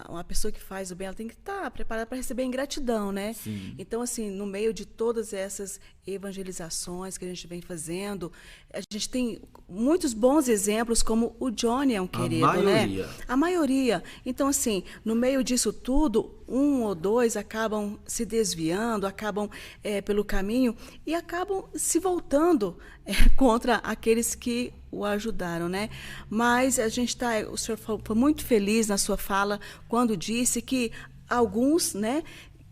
Uma pessoa que faz o bem, ela tem que estar preparada para receber ingratidão, né? Sim. Então, assim, no meio de todas essas evangelizações que a gente vem fazendo, a gente tem muitos bons exemplos, como o Johnny é um querido, maioria. né? A maioria. Então, assim, no meio disso tudo, um ou dois acabam se desviando, acabam pelo caminho e acabam se voltando contra aqueles que o ajudaram, né? Mas o senhor foi muito feliz na sua fala quando disse que alguns, né,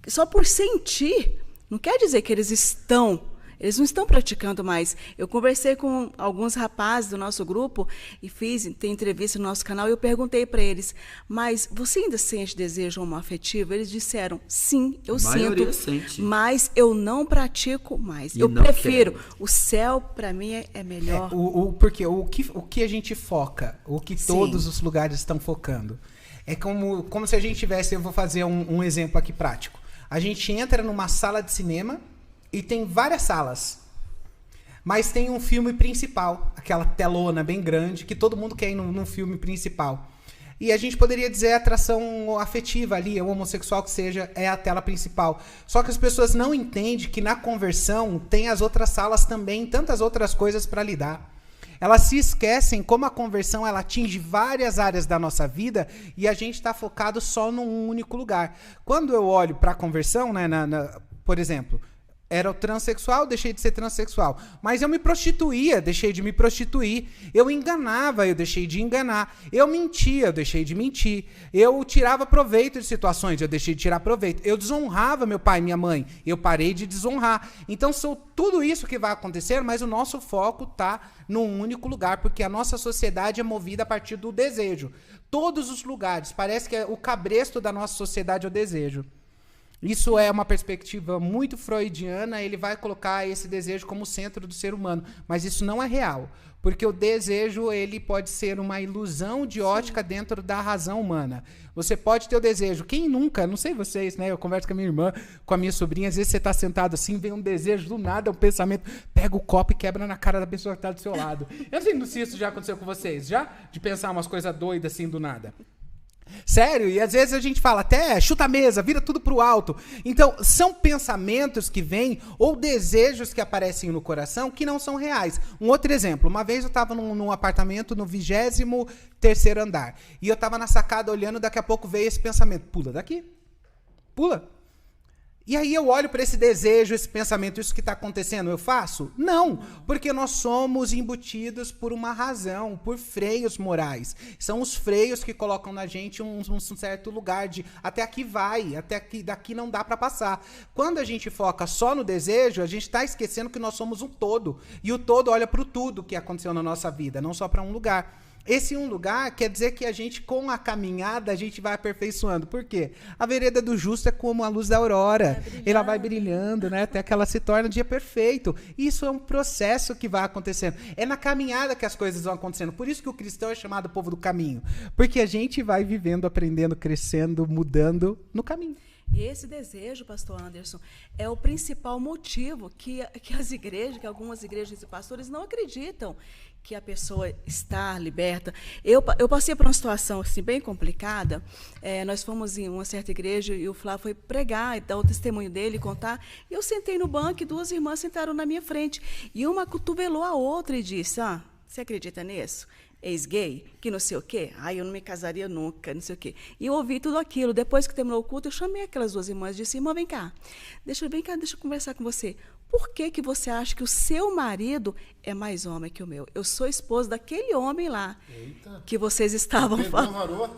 só por sentir, não quer dizer que eles não estão praticando mais. Eu conversei com alguns rapazes do nosso grupo e tem entrevista no nosso canal e eu perguntei para eles, mas você ainda sente desejo homoafetivo? Eles disseram, sim, eu sinto, sente. mas eu não pratico mais. Eu prefiro. Quero. O céu, para mim, é melhor. Porque o que a gente foca, o que todos os lugares estão focando, é como se a gente tivesse, eu vou fazer um exemplo aqui prático. A gente entra numa sala de cinema e tem várias salas, mas tem um filme principal, aquela telona bem grande, que todo mundo quer ir num filme principal. E a gente poderia dizer a atração afetiva ali, o homossexual que seja, é a tela principal. Só que as pessoas não entendem que na conversão tem as outras salas também, tantas outras coisas para lidar. Elas se esquecem como a conversão ela atinge várias áreas da nossa vida e a gente está focado só num único lugar. Quando eu olho para a conversão, né, por exemplo, era o transexual, deixei de ser transexual. Mas eu me prostituía, deixei de me prostituir. Eu enganava, eu deixei de enganar. Eu mentia, eu deixei de mentir. Eu tirava proveito de situações, eu deixei de tirar proveito. Eu desonrava meu pai e minha mãe, eu parei de desonrar. Então, são tudo isso que vai acontecer, mas o nosso foco está num único lugar, porque a nossa sociedade é movida a partir do desejo. Todos os lugares, parece que o cabresto da nossa sociedade é o desejo. Isso é uma perspectiva muito freudiana, ele vai colocar esse desejo como centro do ser humano, mas isso não é real, porque o desejo ele pode ser uma ilusão de ótica dentro da razão humana. Você pode ter o desejo, quem nunca, não sei vocês, né? Eu converso com a minha irmã, com a minha sobrinha, às vezes você está sentado assim, vem um desejo do nada, um pensamento, pega o copo e quebra na cara da pessoa que está do seu lado. Eu não sei se isso já aconteceu com vocês, já? De pensar umas coisas doidas assim do nada. Sério, e às vezes a gente fala até chuta a mesa, vira tudo pro alto. Então, são pensamentos que vêm ou desejos que aparecem no coração que não são reais. Um outro exemplo, uma vez eu estava num apartamento no 23º andar e eu estava na sacada olhando, daqui a pouco veio esse pensamento, pula daqui, pula. E aí eu olho para esse desejo, esse pensamento, isso que está acontecendo, eu faço? Não, porque nós somos embutidos por uma razão, por freios morais. São os freios que colocam na gente um certo lugar de até aqui vai, até aqui, daqui não dá para passar. Quando a gente foca só no desejo, a gente está esquecendo que nós somos um todo. E o todo olha para o tudo que aconteceu na nossa vida, não só para um lugar. Esse um lugar quer dizer que a gente, com a caminhada, a gente vai aperfeiçoando. Por quê? A vereda do justo é como a luz da aurora. Ela vai brilhando, né? Até que ela se torna o dia perfeito. Isso é um processo que vai acontecendo. É na caminhada que as coisas vão acontecendo. Por isso que o cristão é chamado povo do caminho. Porque a gente vai vivendo, aprendendo, crescendo, mudando no caminho. E esse desejo, pastor Anderson, é o principal motivo que as igrejas, que algumas igrejas e pastores não acreditam que a pessoa está liberta. Eu passei por uma situação assim, bem complicada. Nós fomos em uma certa igreja e o Flávio foi pregar, dar o testemunho dele, contar. E eu sentei no banco e duas irmãs sentaram na minha frente. E uma cotovelou a outra e disse, você acredita nisso? Ex-gay, que não sei o quê. Eu não me casaria nunca, não sei o quê. E eu ouvi tudo aquilo. Depois que terminou o culto, eu chamei aquelas duas irmãs e disse, irmã, vem cá, deixa eu conversar com você. Por que você acha que o seu marido é mais homem que o meu? Eu sou esposa daquele homem lá. Eita. Que vocês estavam falando.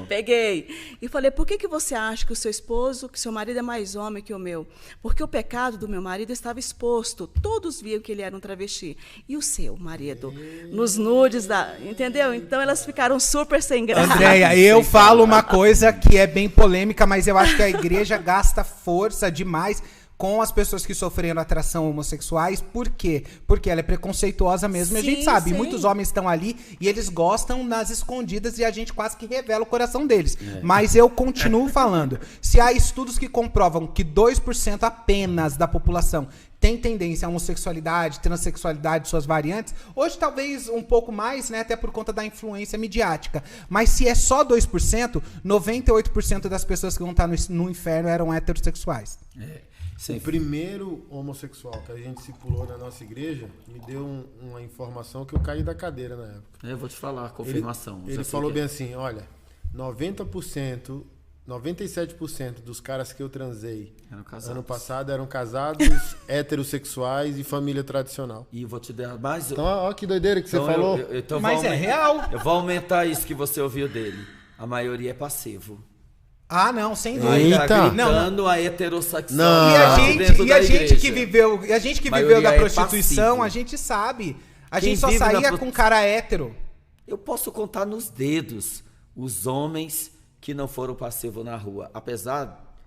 Peguei. E falei, por que você acha que o seu marido é mais homem que o meu? Porque o pecado do meu marido estava exposto. Todos viam que ele era um travesti. E o seu marido? Nos nudes entendeu? Então elas ficaram super sem graça. Andréia, eu falo uma coisa que é bem polêmica, mas eu acho que a igreja gasta força demais com as pessoas que sofreram atração homossexuais. Por quê? Porque ela é preconceituosa mesmo, e a gente sabe. Sim. Muitos homens estão ali e eles gostam nas escondidas e a gente quase que revela o coração deles. Mas eu continuo falando. Se há estudos que comprovam que 2% apenas da população tem tendência à homossexualidade, transexualidade, suas variantes, hoje talvez um pouco mais, né, até por conta da influência midiática. Mas se é só 2%, 98% das pessoas que vão estar no inferno eram heterossexuais. O primeiro homossexual que a gente se pulou na nossa igreja me deu uma informação que eu caí da cadeira na época. Eu vou te falar, confirmação. Ele falou bem assim, olha, 97% dos caras que eu transei ano passado eram casados, heterossexuais e família tradicional. E vou te dar mais... Então, ó que doideira que você falou. Mas é real. Eu vou aumentar isso que você ouviu dele. A maioria é passivo. Ah, não, sem dúvida. Eita. Tá gritando a heterossexual. Não. E a gente que viveu da prostituição, passivo. a gente sabe. A Quem gente só vive na saía com cara hétero. Eu posso contar nos dedos os homens que não foram passivos na rua. Apesar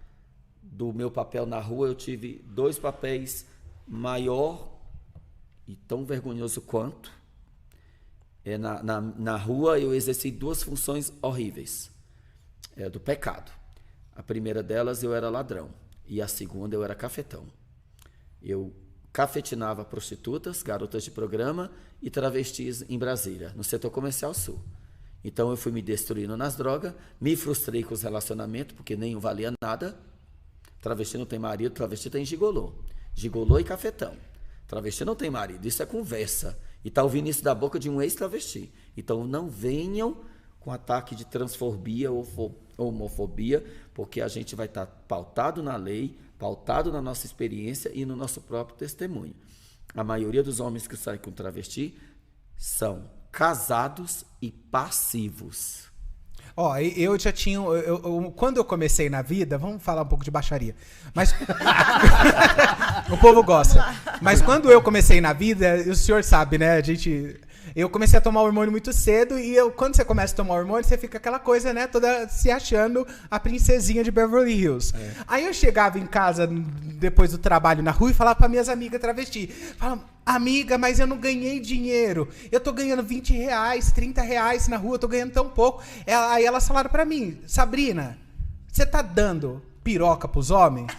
do meu papel na rua, eu tive 2 papéis maior e tão vergonhoso quanto. Na rua eu exerci 2 funções horríveis do pecado. A primeira delas eu era ladrão e a segunda eu era cafetão. Eu cafetinava prostitutas, garotas de programa e travestis em Brasília, no setor comercial sul. Então eu fui me destruindo nas drogas, me frustrei com os relacionamentos, porque nenhum valia nada. Travesti não tem marido, travesti tem gigolô. Gigolô e cafetão. Travesti não tem marido, isso é conversa. E tá ouvindo isso da boca de um ex-travesti. Então não venham com ataque de transfobia ou homofobia, porque a gente vai estar pautado na lei, pautado na nossa experiência e no nosso próprio testemunho. A maioria dos homens que saem com travesti são casados e passivos. Ó, eu já tinha... quando eu comecei na vida... Vamos falar um pouco de baixaria. Mas... o povo gosta. Mas quando eu comecei na vida, o senhor sabe, né? Eu comecei a tomar hormônio muito cedo e quando você começa a tomar hormônio, você fica aquela coisa, né? Toda se achando a princesinha de Beverly Hills. Aí eu chegava em casa, depois do trabalho na rua, e falava para minhas amigas travesti. Falava, amiga, mas eu não ganhei dinheiro. Eu tô ganhando R$20, R$30 na rua, eu tô ganhando tão pouco. Aí elas falaram para mim, Sabrina, você tá dando piroca pros homens?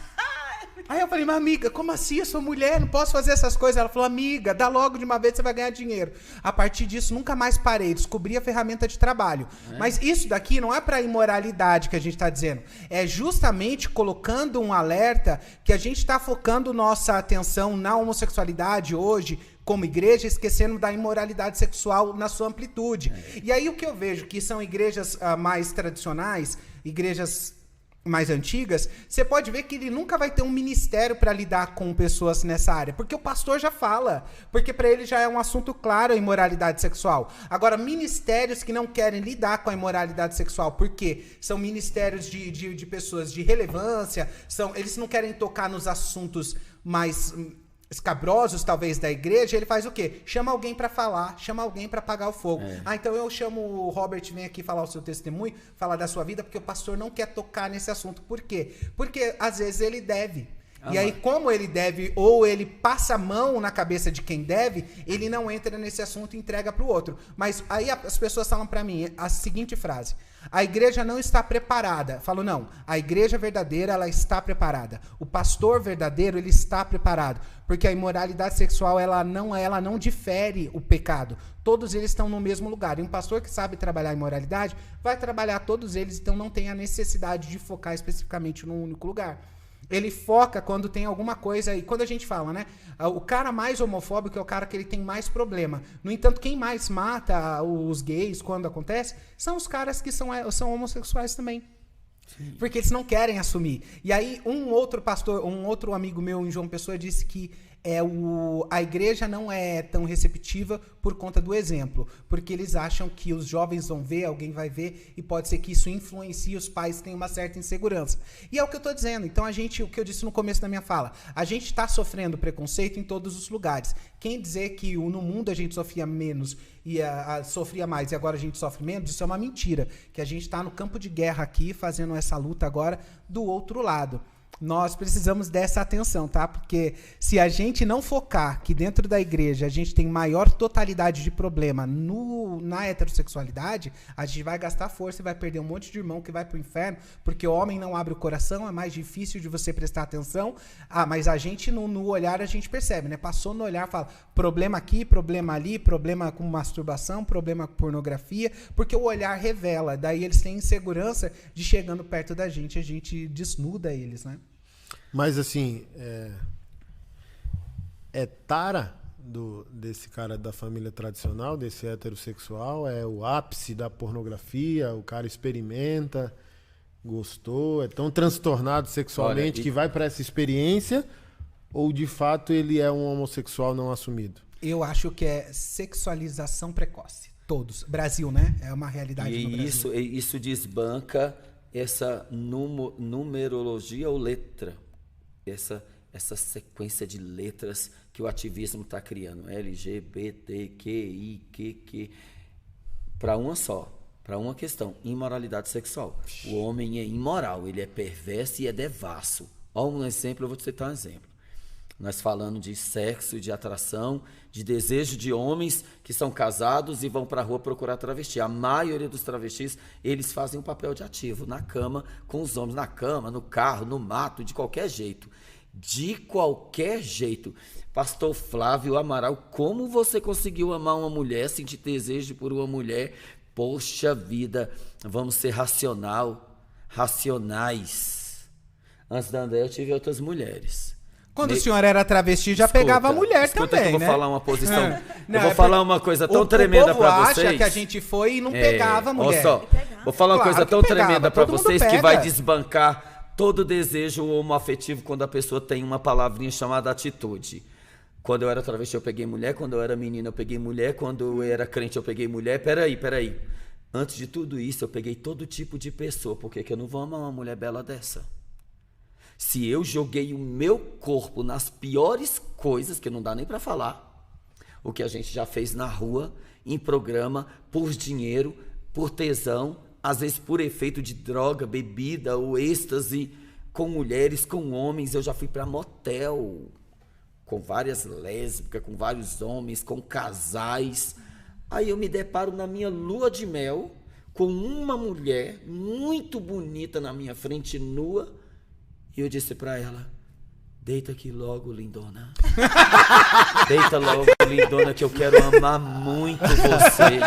Aí eu falei, mas amiga, como assim? Eu sou mulher, não posso fazer essas coisas. Ela falou, amiga, dá logo de uma vez, você vai ganhar dinheiro. A partir disso, nunca mais parei, descobri a ferramenta de trabalho. Mas isso daqui não é para imoralidade que a gente está dizendo. É justamente colocando um alerta que a gente está focando nossa atenção na homossexualidade hoje, como igreja, esquecendo da imoralidade sexual na sua amplitude. E aí o que eu vejo que são igrejas mais tradicionais, igrejas mais antigas, você pode ver que ele nunca vai ter um ministério para lidar com pessoas nessa área, porque o pastor já fala, porque para ele já é um assunto claro a imoralidade sexual. Agora, ministérios que não querem lidar com a imoralidade sexual, porque são ministérios de pessoas de relevância, eles não querem tocar nos assuntos mais escabrosos, talvez, da igreja, ele faz o quê? Chama alguém para falar, chama alguém para apagar o fogo. Então eu chamo o Robert, vem aqui falar o seu testemunho, falar da sua vida, porque o pastor não quer tocar nesse assunto. Por quê? Porque às vezes ele deve. E aí, como ele deve, ou ele passa a mão na cabeça de quem deve, ele não entra nesse assunto e entrega para o outro. Mas aí as pessoas falam para mim a seguinte frase: a igreja não está preparada. Falo, não, a igreja verdadeira, ela está preparada. O pastor verdadeiro, ele está preparado. Porque a imoralidade sexual, ela não difere o pecado. Todos eles estão no mesmo lugar. E um pastor que sabe trabalhar a imoralidade, vai trabalhar todos eles, então não tem a necessidade de focar especificamente num único lugar. Ele foca quando tem alguma coisa, e quando a gente fala, né? O cara mais homofóbico é o cara que ele tem mais problema. No entanto, quem mais mata os gays quando acontece são os caras que são homossexuais também. Sim. Porque eles não querem assumir. E aí, um outro amigo meu em João Pessoa disse que a igreja não é tão receptiva por conta do exemplo, porque eles acham que os jovens vão ver, alguém vai ver, e pode ser que isso influencie os pais que têm uma certa insegurança. E é o que eu estou dizendo. Então, o que eu disse no começo da minha fala, a gente está sofrendo preconceito em todos os lugares. Quem dizer que no mundo a gente sofria menos e sofria mais e agora a gente sofre menos, isso é uma mentira. Que a gente está no campo de guerra aqui, fazendo essa luta agora do outro lado. Nós precisamos dessa atenção, tá? Porque se a gente não focar que dentro da igreja a gente tem maior totalidade de problema na heterossexualidade, a gente vai gastar força e vai perder um monte de irmão que vai pro inferno, porque o homem não abre o coração, é mais difícil de você prestar atenção. Mas a gente no olhar a gente percebe, né? Passou no olhar, fala problema aqui, problema ali, problema com masturbação, problema com pornografia, porque o olhar revela. Daí eles têm insegurança de chegando perto da gente, a gente desnuda eles, né? Mas assim, tara desse cara da família tradicional, desse heterossexual, é o ápice da pornografia, o cara experimenta, gostou, é tão transtornado sexualmente que vai para essa experiência, ou de fato ele é um homossexual não assumido? Eu acho que é sexualização precoce. Todos. Brasil, né? É uma realidade no Brasil. Isso desbanca essa numerologia ou letra. Essa sequência de letras que o ativismo está criando. LGBTQI, para uma só, para uma questão, imoralidade sexual. O homem é imoral, ele é perverso e é devasso. Olha um exemplo, eu vou te citar um exemplo. Nós falando de sexo, de atração, de desejo de homens que são casados e vão para a rua procurar travesti. A maioria dos travestis, eles fazem um papel de ativo na cama, com os homens, na cama, no carro, no mato, de qualquer jeito. De qualquer jeito. Pastor Flávio Amaral, como você conseguiu amar uma mulher, sentir desejo por uma mulher? Poxa vida, vamos ser racionais. Antes da André eu tive outras mulheres. Quando o senhor era travesti, já pegava a mulher também, eu vou né? falar uma posição. Eu vou falar uma coisa tão tremenda para vocês. Acha que a gente foi e não pegava a mulher. Vou falar uma coisa tão tremenda para vocês que vai desbancar todo desejo homoafetivo quando a pessoa tem uma palavrinha chamada atitude. Quando eu era travesti, eu peguei mulher. Quando eu era menina, eu peguei mulher. Quando eu era crente, eu peguei mulher. Peraí. Antes de tudo isso, eu peguei todo tipo de pessoa. Por que eu não vou amar uma mulher bela dessa? Se eu joguei o meu corpo nas piores coisas, que não dá nem para falar, o que a gente já fez na rua, em programa, por dinheiro, por tesão, às vezes por efeito de droga, bebida ou êxtase, com mulheres, com homens. Eu já fui para motel, com várias lésbicas, com vários homens, com casais. Aí eu me deparo na minha lua de mel com uma mulher muito bonita na minha frente, nua, e eu disse para ela: deita aqui logo, lindona. Deita logo, lindona, que eu quero amar muito você.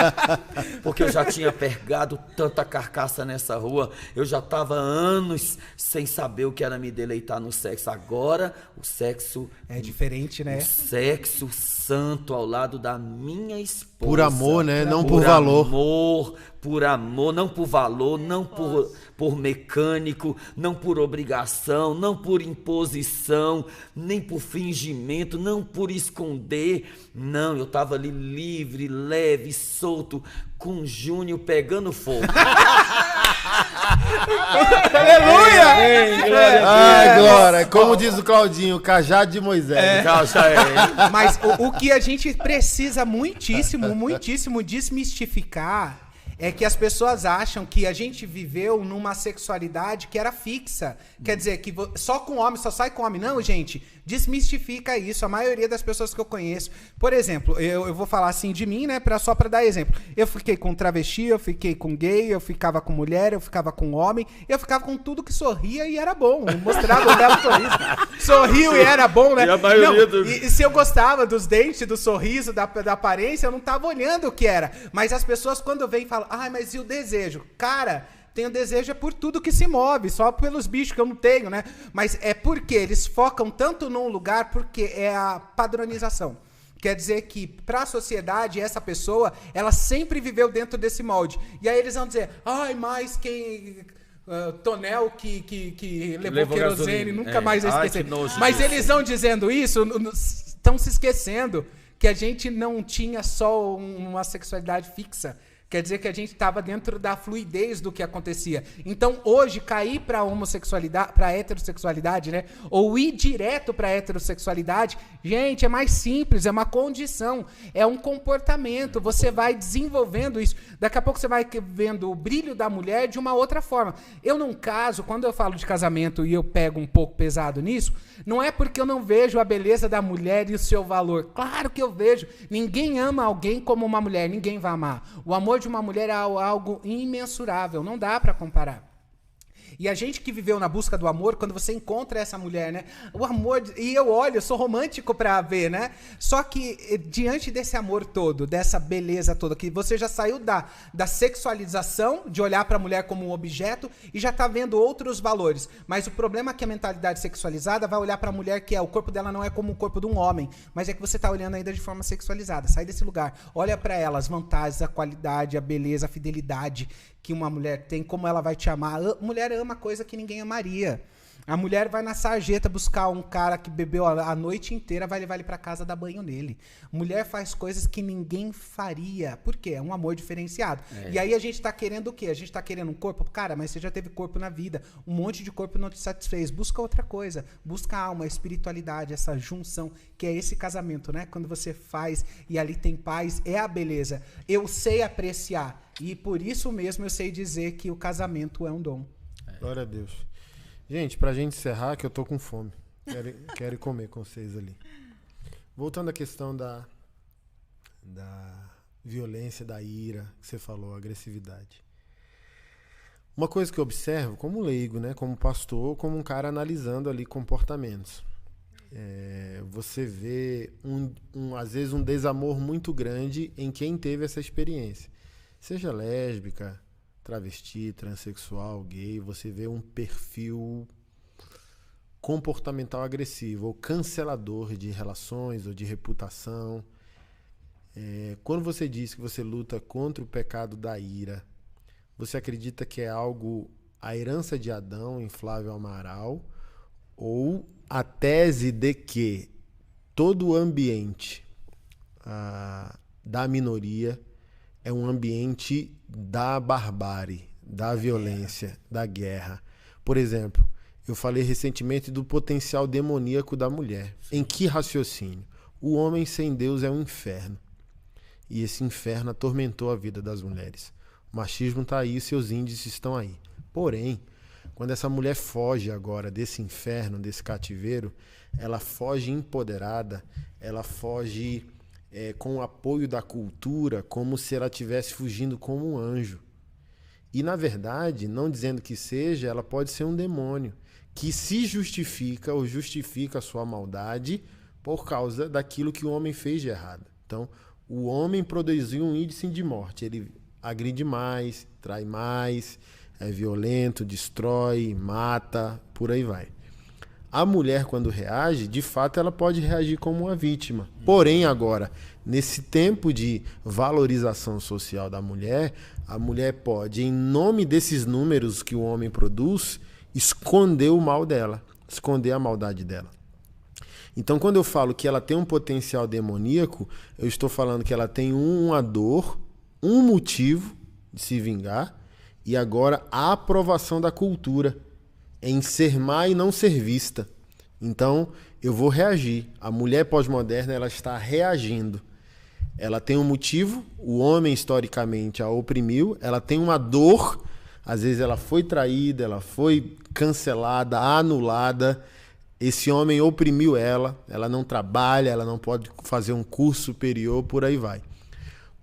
Porque eu já tinha pegado tanta carcaça nessa rua. Eu já estava anos sem saber o que era me deleitar no sexo. Agora, o sexo... é diferente, né? O sexo santo ao lado da minha esposa. Por amor, né? Não por valor. Por amor, não por valor, não por mecânico, não por obrigação, não por imposição, nem por fingimento, não por esconder. Não, eu estava ali livre, leve, solto, com Júnior pegando fogo. Aleluia! Glória! Como diz o Claudinho, o cajado de Moisés. Mas o que a gente precisa muitíssimo desmistificar é que as pessoas acham que a gente viveu numa sexualidade que era fixa. Quer dizer, que só com homem, só sai com homem. Não, gente, desmistifica isso. A maioria das pessoas que eu conheço... Por exemplo, eu vou falar assim de mim, né? Só pra dar exemplo. Eu fiquei com travesti, eu fiquei com gay, eu ficava com mulher, eu ficava com homem, eu ficava com tudo que sorria e era bom. Mostrava um belo sorriso. Sorriu e era bom, né? E a maioria e se eu gostava dos dentes, do sorriso, da aparência, eu não tava olhando o que era. Mas as pessoas, quando vêm, falam: mas e o desejo? Cara, tenho desejo por tudo que se move, só pelos bichos que eu não tenho, né? Mas é porque eles focam tanto num lugar, porque é a padronização. Quer dizer que, para a sociedade, essa pessoa, ela sempre viveu dentro desse molde. E aí eles vão dizer: mas quem... Tonel que levou querosene, nunca mais vai esquecer. Mas eles vão dizendo isso, estão se esquecendo que a gente não tinha só uma sexualidade fixa, Quer dizer que a gente estava dentro da fluidez do que acontecia. Então, hoje, cair para homossexualidade, para heterossexualidade, né? Ou ir direto para heterossexualidade, gente, é mais simples, é uma condição, é um comportamento. Você vai desenvolvendo isso. Daqui a pouco você vai vendo o brilho da mulher de uma outra forma. Eu não caso, quando eu falo de casamento e eu pego um pouco pesado nisso, não é porque eu não vejo a beleza da mulher e o seu valor. Claro que eu vejo. Ninguém ama alguém como uma mulher, ninguém vai amar. O amor de uma mulher é algo imensurável, não dá para comparar. E a gente que viveu na busca do amor, quando você encontra essa mulher, né? O amor, e eu olho, eu sou romântico pra ver, né? Só que diante desse amor todo, dessa beleza toda, que você já saiu da sexualização, de olhar pra mulher como um objeto, e já tá vendo outros valores. Mas o problema é que a mentalidade sexualizada vai olhar pra mulher que o corpo dela não é como o corpo de um homem, mas é que você tá olhando ainda de forma sexualizada. Sai desse lugar. Olha pra ela, as vantagens, a qualidade, a beleza, a fidelidade que uma mulher tem, como ela vai te amar. A mulher ama coisa que ninguém amaria. A mulher vai na sarjeta buscar um cara que bebeu a noite inteira, vai levar ele pra casa, dar banho nele. Mulher faz coisas que ninguém faria. Por quê? É um amor diferenciado. E aí a gente tá querendo o quê? A gente tá querendo um corpo? Cara, mas você já teve corpo na vida. Um monte de corpo não te satisfez. Busca outra coisa. Busca a alma, a espiritualidade, essa junção, que é esse casamento, né? Quando você faz e ali tem paz, é a beleza. Eu sei apreciar. E por isso mesmo eu sei dizer que o casamento é um dom. Glória a Deus. Gente, pra gente encerrar, que eu tô com fome. Quero ir comer com vocês ali. Voltando à questão da violência, da ira, que você falou, agressividade. Uma coisa que eu observo, como leigo, né, como pastor, como um cara analisando ali comportamentos. Você vê, às vezes, um desamor muito grande em quem teve essa experiência. Seja lésbica, travesti, transexual, gay, você vê um perfil comportamental agressivo ou cancelador de relações ou de reputação. Quando você diz que você luta contra o pecado da ira, você acredita que é algo, a herança de Adão em Flávio Amaral, ou a tese de que todo o ambiente da minoria é um ambiente da barbárie, da violência, da guerra. Por exemplo, eu falei recentemente do potencial demoníaco da mulher. Em que raciocínio? O homem sem Deus é um inferno. E esse inferno atormentou a vida das mulheres. O machismo está aí, seus índices estão aí. Porém, quando essa mulher foge agora desse inferno, desse cativeiro, ela foge empoderada, ela foge com o apoio da cultura, como se ela estivesse fugindo como um anjo. E, na verdade, não dizendo que seja, ela pode ser um demônio, que se justifica ou justifica a sua maldade por causa daquilo que o homem fez de errado. Então, o homem produziu um índice de morte. Ele agride mais, trai mais, é violento, destrói, mata, por aí vai. A mulher, quando reage, de fato, ela pode reagir como uma vítima. Porém, agora, nesse tempo de valorização social da mulher, a mulher pode, em nome desses números que o homem produz, esconder o mal dela, esconder a maldade dela. Então, quando eu falo que ela tem um potencial demoníaco, eu estou falando que ela tem uma dor, um motivo de se vingar, e agora a aprovação da cultura em ser má e não ser vista. Então, eu vou reagir. A mulher pós-moderna, ela está reagindo. Ela tem um motivo, o homem historicamente a oprimiu, ela tem uma dor, às vezes ela foi traída, ela foi cancelada, anulada, esse homem oprimiu ela não trabalha, ela não pode fazer um curso superior, por aí vai.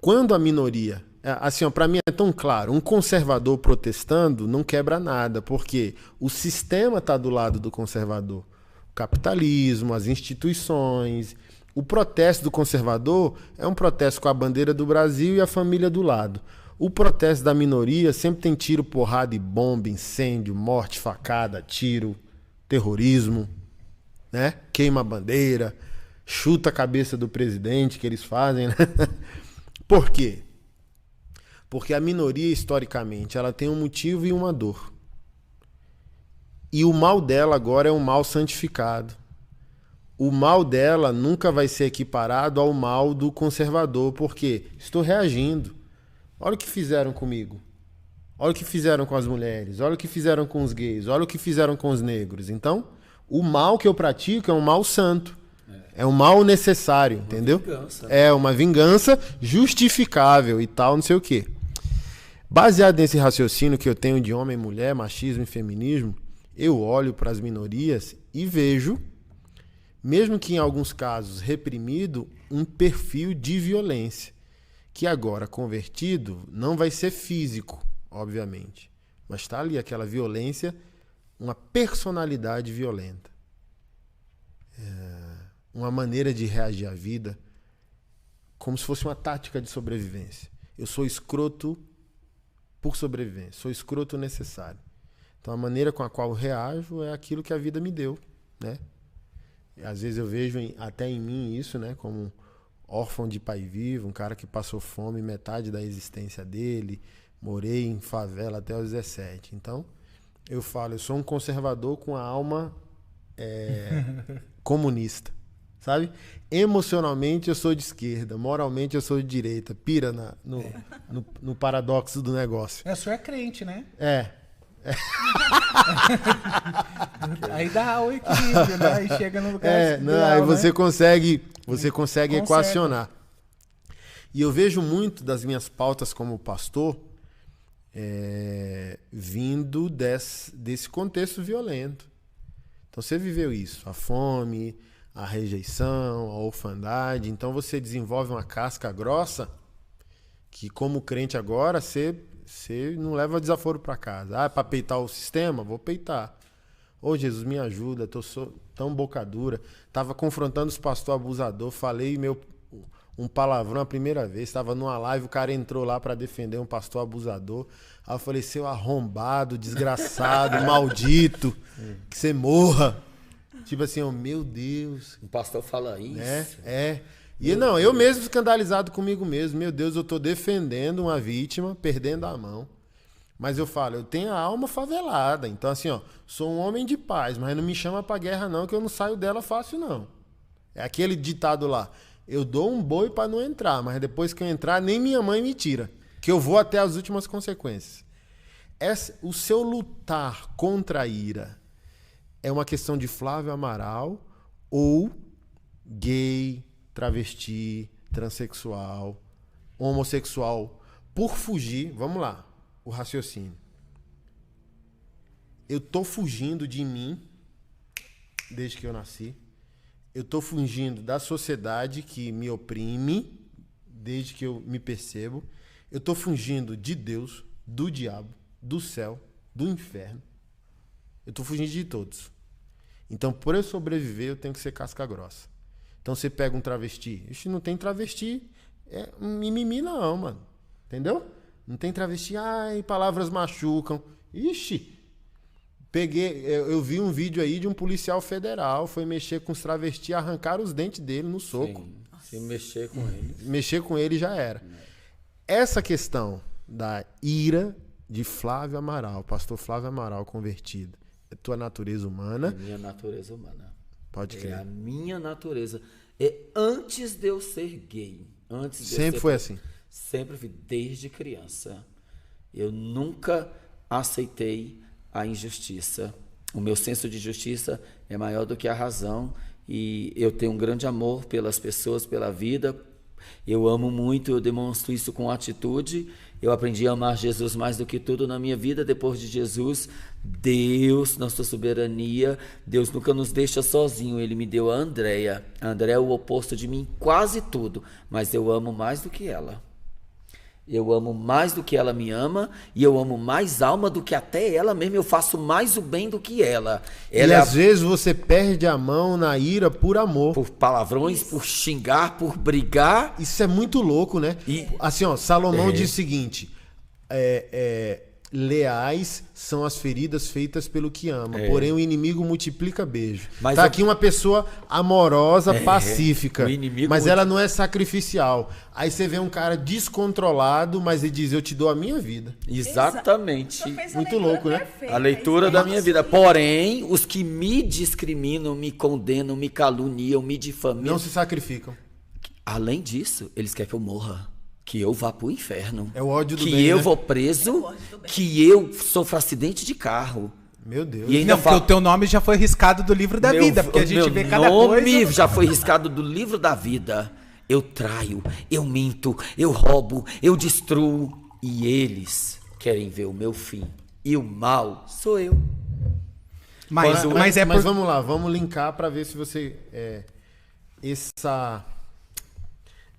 Quando a minoria... Assim, para mim é tão claro, um conservador protestando não quebra nada, porque o sistema está do lado do conservador. O capitalismo, as instituições. O protesto do conservador é um protesto com a bandeira do Brasil e a família do lado. O protesto da minoria sempre tem tiro, porrada e bomba, incêndio, morte, facada, tiro, terrorismo, né? Queima a bandeira, chuta a cabeça do presidente, que eles fazem, né? Por quê? Porque a minoria, historicamente, ela tem um motivo e uma dor. E o mal dela agora é um mal santificado. O mal dela nunca vai ser equiparado ao mal do conservador, porque estou reagindo. Olha o que fizeram comigo. Olha o que fizeram com as mulheres. Olha o que fizeram com os gays. Olha o que fizeram com os negros. Então, o mal que eu pratico é um mal santo. É um mal necessário, entendeu? Vingança. É uma vingança justificável e tal, não sei o quê. Baseado nesse raciocínio que eu tenho de homem, mulher, machismo e feminismo, eu olho para as minorias e vejo, mesmo que em alguns casos reprimido, um perfil de violência, que agora convertido não vai ser físico, obviamente, mas está ali aquela violência, uma personalidade violenta. Uma maneira de reagir à vida como se fosse uma tática de sobrevivência. Eu sou escroto por sobrevivência, sou escroto necessário. Então a maneira com a qual eu reajo é aquilo que a vida me deu, né? Às vezes eu vejo até em mim isso, né? Como um órfão de pai vivo, um cara que passou fome metade da existência dele, morei em favela até os 17. Então eu falo, eu sou um conservador com a alma comunista. Sabe? Emocionalmente eu sou de esquerda, moralmente eu sou de direita. Pira no paradoxo do negócio. O senhor é crente, né? É. Aí dá o equilíbrio, né? Aí chega no lugar não, aí você né? consegue equacionar. E eu vejo muito das minhas pautas como pastor vindo desse contexto violento. Então você viveu isso, a fome, a rejeição, a orfandade. Então você desenvolve uma casca grossa que, como crente agora, você não leva desaforo para casa. Ah, para peitar o sistema? Vou peitar. Ô, Jesus, me ajuda, sou tão boca dura. Tava confrontando os pastores abusadores, falei um palavrão a primeira vez, estava numa live, o cara entrou lá para defender um pastor abusador. Aí eu falei, seu arrombado, desgraçado, maldito, que você morra. Tipo assim, oh, meu Deus. O pastor fala isso. E não, eu mesmo escandalizado comigo mesmo. Meu Deus, eu tô defendendo uma vítima, perdendo a mão. Mas eu falo, eu tenho a alma favelada. Então assim, ó, sou um homem de paz, mas não me chama pra guerra não, que eu não saio dela fácil não. É aquele ditado lá, eu dou um boi pra não entrar, mas depois que eu entrar, nem minha mãe me tira. Que eu vou até as últimas consequências. O seu lutar contra a ira é uma questão de Flávio Amaral ou gay, travesti, transexual, homossexual, por fugir, vamos lá, o raciocínio. Eu tô fugindo de mim desde que eu nasci. Eu tô fugindo da sociedade que me oprime desde que eu me percebo. Eu tô fugindo de Deus, do diabo, do céu, do inferno. Eu tô fugindo de todos. Então, por eu sobreviver, eu tenho que ser casca grossa. Então, você pega um travesti. Ixi, não tem travesti. Mimimi não, mano. Entendeu? Não tem travesti. Ai, palavras machucam. Ixi. Eu vi um vídeo aí de um policial federal. Foi mexer com os travestis, arrancaram os dentes dele no soco. Se mexer com ele. Mexer com ele já era. Essa questão da ira de Flávio Amaral, pastor Flávio Amaral convertido, é tua natureza humana. É minha natureza humana. Pode crer. É a minha natureza. É antes de eu ser gay. Sempre foi assim? Sempre fui, desde criança. Eu nunca aceitei a injustiça. O meu senso de justiça é maior do que a razão. E eu tenho um grande amor pelas pessoas, pela vida. Eu amo muito, eu demonstro isso com atitude. Eu aprendi a amar Jesus mais do que tudo na minha vida. Depois de Jesus, Deus, na sua soberania, Deus nunca nos deixa sozinho. Ele me deu a Andréia. A Andréia é o oposto de mim, quase tudo. Mas eu amo mais do que ela. Eu amo mais do que ela me ama. E eu amo mais alma do que até ela mesma. Eu faço mais o bem do que ela. E às vezes você perde a mão na ira por amor. Por palavrões, por xingar, por brigar. Isso é muito louco, né? E, assim, ó, Salomão diz o seguinte: leais são as feridas feitas pelo que ama, porém o inimigo multiplica beijo. Mas tá aqui uma pessoa amorosa, pacífica, mas ela não é sacrificial. Aí você vê um cara descontrolado, mas ele diz, eu te dou a minha vida. Exatamente. Muito louco, né? A leitura da minha vida. Porém, os que me discriminam, me condenam, me caluniam, me difamam, não se sacrificam. Além disso, eles querem que eu morra. que eu vá pro inferno. É o ódio do que bem, eu né? vou preso, que eu sofro acidente de carro. Meu Deus. E ainda Não, porque o teu nome já foi riscado do livro da vida, porque a gente vê cada coisa. Meu nome já foi riscado do livro da vida. Eu traio, eu minto, eu roubo, eu destruo. E eles querem ver o meu fim. E o mal sou eu. Mas vamos lá, vamos linkar para ver se você...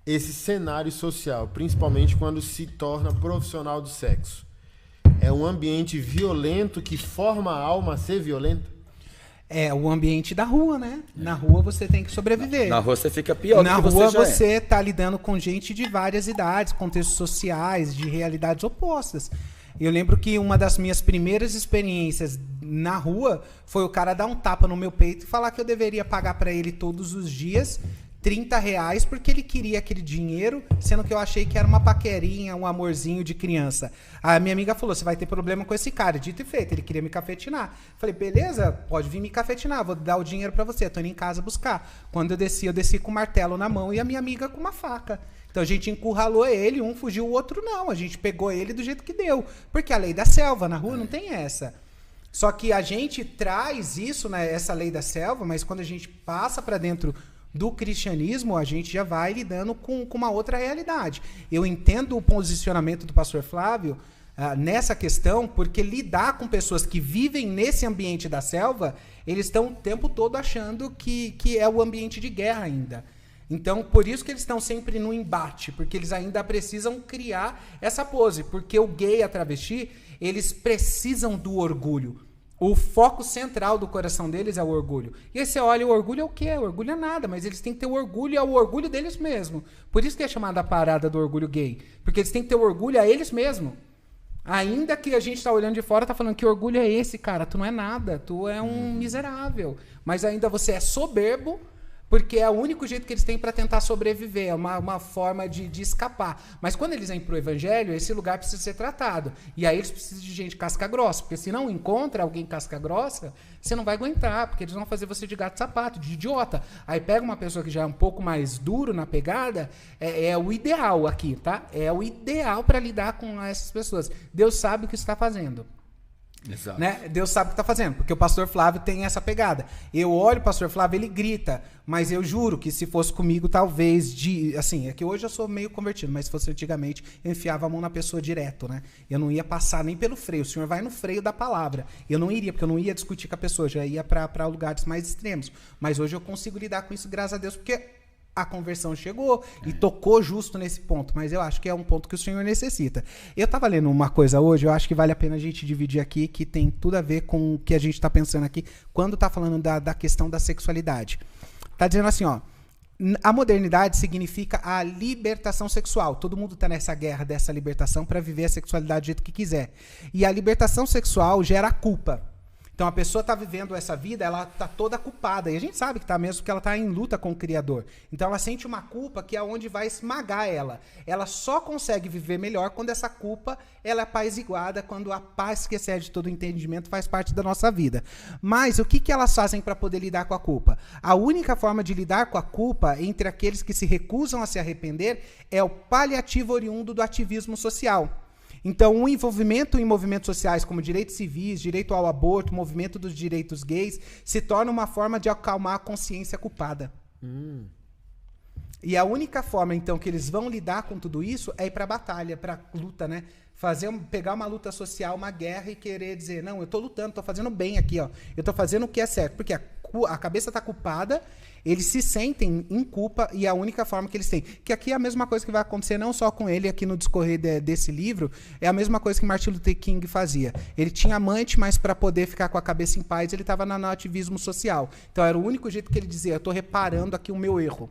esse cenário social, principalmente quando se torna profissional do sexo, é um ambiente violento que forma a alma a ser violenta? É o ambiente da rua, né? Na rua você tem que sobreviver. Na rua você fica pior Na do que rua você já você tá lidando com gente de várias idades, contextos sociais, de realidades opostas. Eu lembro que uma das minhas primeiras experiências na rua foi o cara dar um tapa no meu peito e falar que eu deveria pagar para ele todos os dias R$30 porque ele queria aquele dinheiro, sendo que eu achei que era uma paquerinha, um amorzinho de criança. A minha amiga falou, você vai ter problema com esse cara. Dito e feito, ele queria me cafetinar. Falei, beleza, pode vir me cafetinar, vou dar o dinheiro para você, tô indo em casa buscar. Quando eu desci com o martelo na mão e a minha amiga com uma faca. Então a gente encurralou ele, um fugiu, o outro não. A gente pegou ele do jeito que deu. Porque a lei da selva, na rua não tem essa. Só que a gente traz isso, né, essa lei da selva, mas quando a gente passa para dentro do cristianismo, a gente já vai lidando com uma outra realidade. Eu entendo o posicionamento do pastor Flávio nessa questão, porque lidar com pessoas que vivem nesse ambiente da selva, eles estão o tempo todo achando que é o ambiente de guerra ainda. Então, por isso que eles estão sempre no embate, porque eles ainda precisam criar essa pose, porque o gay e a travesti, eles precisam do orgulho. O foco central do coração deles é o orgulho. E aí você olha, o orgulho é o quê? O orgulho é nada, mas eles têm que ter o orgulho, é o orgulho deles mesmos. Por isso que é chamada a parada do orgulho gay. Porque eles têm que ter o orgulho a eles mesmos. Ainda que a gente tá olhando de fora, tá falando que orgulho é esse, cara? Tu não é nada, tu é um miserável. Mas ainda você é soberbo, porque é o único jeito que eles têm para tentar sobreviver, é uma forma de escapar. Mas quando eles vêm pro evangelho, esse lugar precisa ser tratado. E aí eles precisam de gente casca grossa, porque se não encontra alguém casca grossa, você não vai aguentar, porque eles vão fazer você de gato sapato, de idiota. Aí pega uma pessoa que já é um pouco mais duro na pegada, é o ideal aqui, tá? É o ideal para lidar com essas pessoas. Deus sabe o que está fazendo. Exato. Né? Deus sabe o que está fazendo, porque o pastor Flávio tem essa pegada. Eu olho o pastor Flávio, ele grita, mas eu juro que se fosse comigo, talvez, assim, é que hoje eu sou meio convertido, mas se fosse antigamente, eu enfiava a mão na pessoa direto, né? Eu não ia passar nem pelo freio, o senhor vai no freio da palavra. Eu não iria, porque eu não ia discutir com a pessoa, já ia para lugares mais extremos. Mas hoje eu consigo lidar com isso, graças a Deus, porque a conversão chegou e tocou justo nesse ponto, mas eu acho que é um ponto que o Senhor necessita. Eu estava lendo uma coisa hoje, eu acho que vale a pena a gente dividir aqui, que tem tudo a ver com o que a gente está pensando aqui, quando está falando da questão da sexualidade. Está dizendo assim, ó, a modernidade significa a libertação sexual. Todo mundo está nessa guerra dessa libertação para viver a sexualidade do jeito que quiser. E a libertação sexual gera culpa. Então a pessoa está vivendo essa vida, ela está toda culpada. E a gente sabe que está mesmo, porque ela está em luta com o Criador. Então ela sente uma culpa que é onde vai esmagar ela. Ela só consegue viver melhor quando essa culpa ela é apaziguada, quando a paz que excede todo o entendimento faz parte da nossa vida. Mas o que elas fazem para poder lidar com a culpa? A única forma de lidar com a culpa entre aqueles que se recusam a se arrepender é o paliativo oriundo do ativismo social. Então, o envolvimento em movimentos sociais como direitos civis, direito ao aborto, movimento dos direitos gays, se torna uma forma de acalmar a consciência culpada. E a única forma, então, que eles vão lidar com tudo isso é ir para a batalha, para a luta, né? Pegar uma luta social, uma guerra e querer dizer, não, eu estou lutando, estou fazendo bem aqui, ó. Eu estou fazendo o que é certo. Porque a cabeça está culpada, eles se sentem em culpa e é a única forma que eles têm. Que aqui é a mesma coisa que vai acontecer não só com ele aqui no discorrer desse livro, é a mesma coisa que Martin Luther King fazia. Ele tinha amante, mas para poder ficar com a cabeça em paz, ele estava no ativismo social. Então era o único jeito que ele dizia, eu estou reparando aqui o meu erro.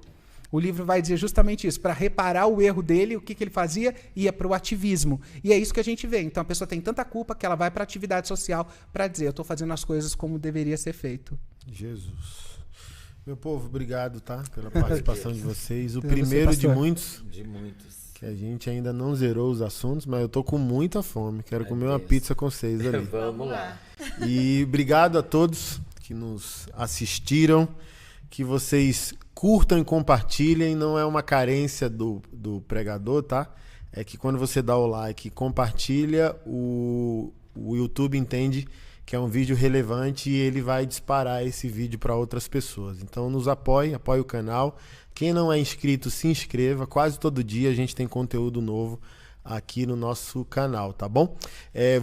O livro vai dizer justamente isso. Para reparar o erro dele, o que ele fazia? Ia para o ativismo. E é isso que a gente vê. Então a pessoa tem tanta culpa que ela vai para a atividade social para dizer, eu estou fazendo as coisas como deveria ser feito. Jesus. Meu povo, obrigado, tá? Pela participação de vocês. O primeiro de muitos. De muitos. Que a gente ainda não zerou os assuntos, mas eu tô com muita fome. Quero comer uma pizza com vocês ali. Vamos lá. E obrigado a todos que nos assistiram. Que vocês curtam e compartilhem. Não é uma carência do pregador, tá? é que quando você dá o like e compartilha, o YouTube entende que é um vídeo relevante e ele vai disparar esse vídeo para outras pessoas. Então nos apoie o canal. Quem não é inscrito, se inscreva. Quase todo dia a gente tem conteúdo novo aqui no nosso canal, tá bom?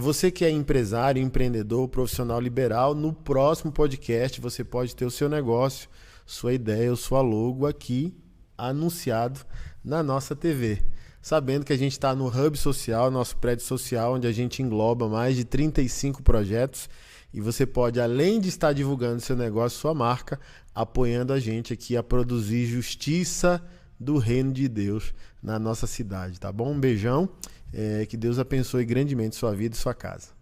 Você que é empresário, empreendedor, profissional liberal, no próximo podcast você pode ter o seu negócio, sua ideia ou sua logo aqui anunciado na nossa TV. Sabendo que a gente está no Hub Social, nosso prédio social, onde a gente engloba mais de 35 projetos e você pode, além de estar divulgando seu negócio, sua marca, apoiando a gente aqui a produzir justiça do reino de Deus na nossa cidade, tá bom? Um beijão, que Deus abençoe grandemente sua vida e sua casa.